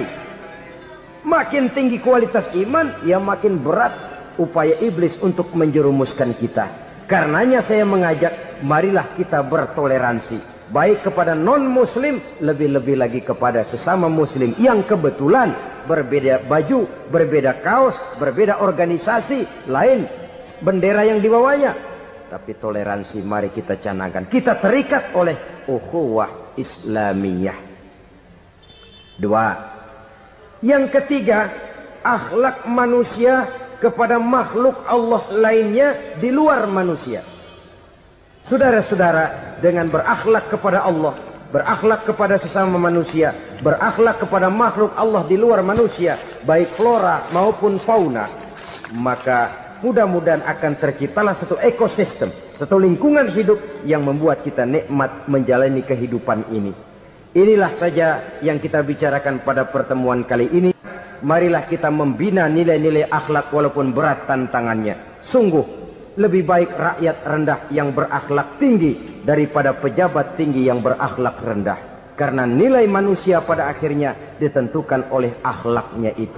Makin tinggi kualitas iman, ya makin berat upaya iblis untuk menjerumuskan kita. Karenanya saya mengajak, marilah kita bertoleransi. Baik kepada non-muslim, lebih-lebih lagi kepada sesama muslim yang kebetulan berbeda baju, berbeda kaos, berbeda organisasi, lain bendera yang dibawanya. Tapi toleransi mari kita canangkan. Kita terikat oleh ukhuwah Islamiyah. 2. Yang ketiga, akhlak manusia kepada makhluk Allah lainnya di luar manusia. Saudara-saudara, dengan berakhlak kepada Allah, berakhlak kepada sesama manusia, berakhlak kepada makhluk Allah di luar manusia, baik flora maupun fauna, maka mudah-mudahan akan terciptalah satu ekosistem, satu lingkungan hidup yang membuat kita nikmat menjalani kehidupan ini. Inilah saja yang kita bicarakan pada pertemuan kali ini. Marilah kita membina nilai-nilai akhlak walaupun berat tantangannya. Sungguh lebih baik rakyat rendah yang berakhlak tinggi daripada pejabat tinggi yang berakhlak rendah. Karena nilai manusia pada akhirnya ditentukan oleh akhlaknya itu.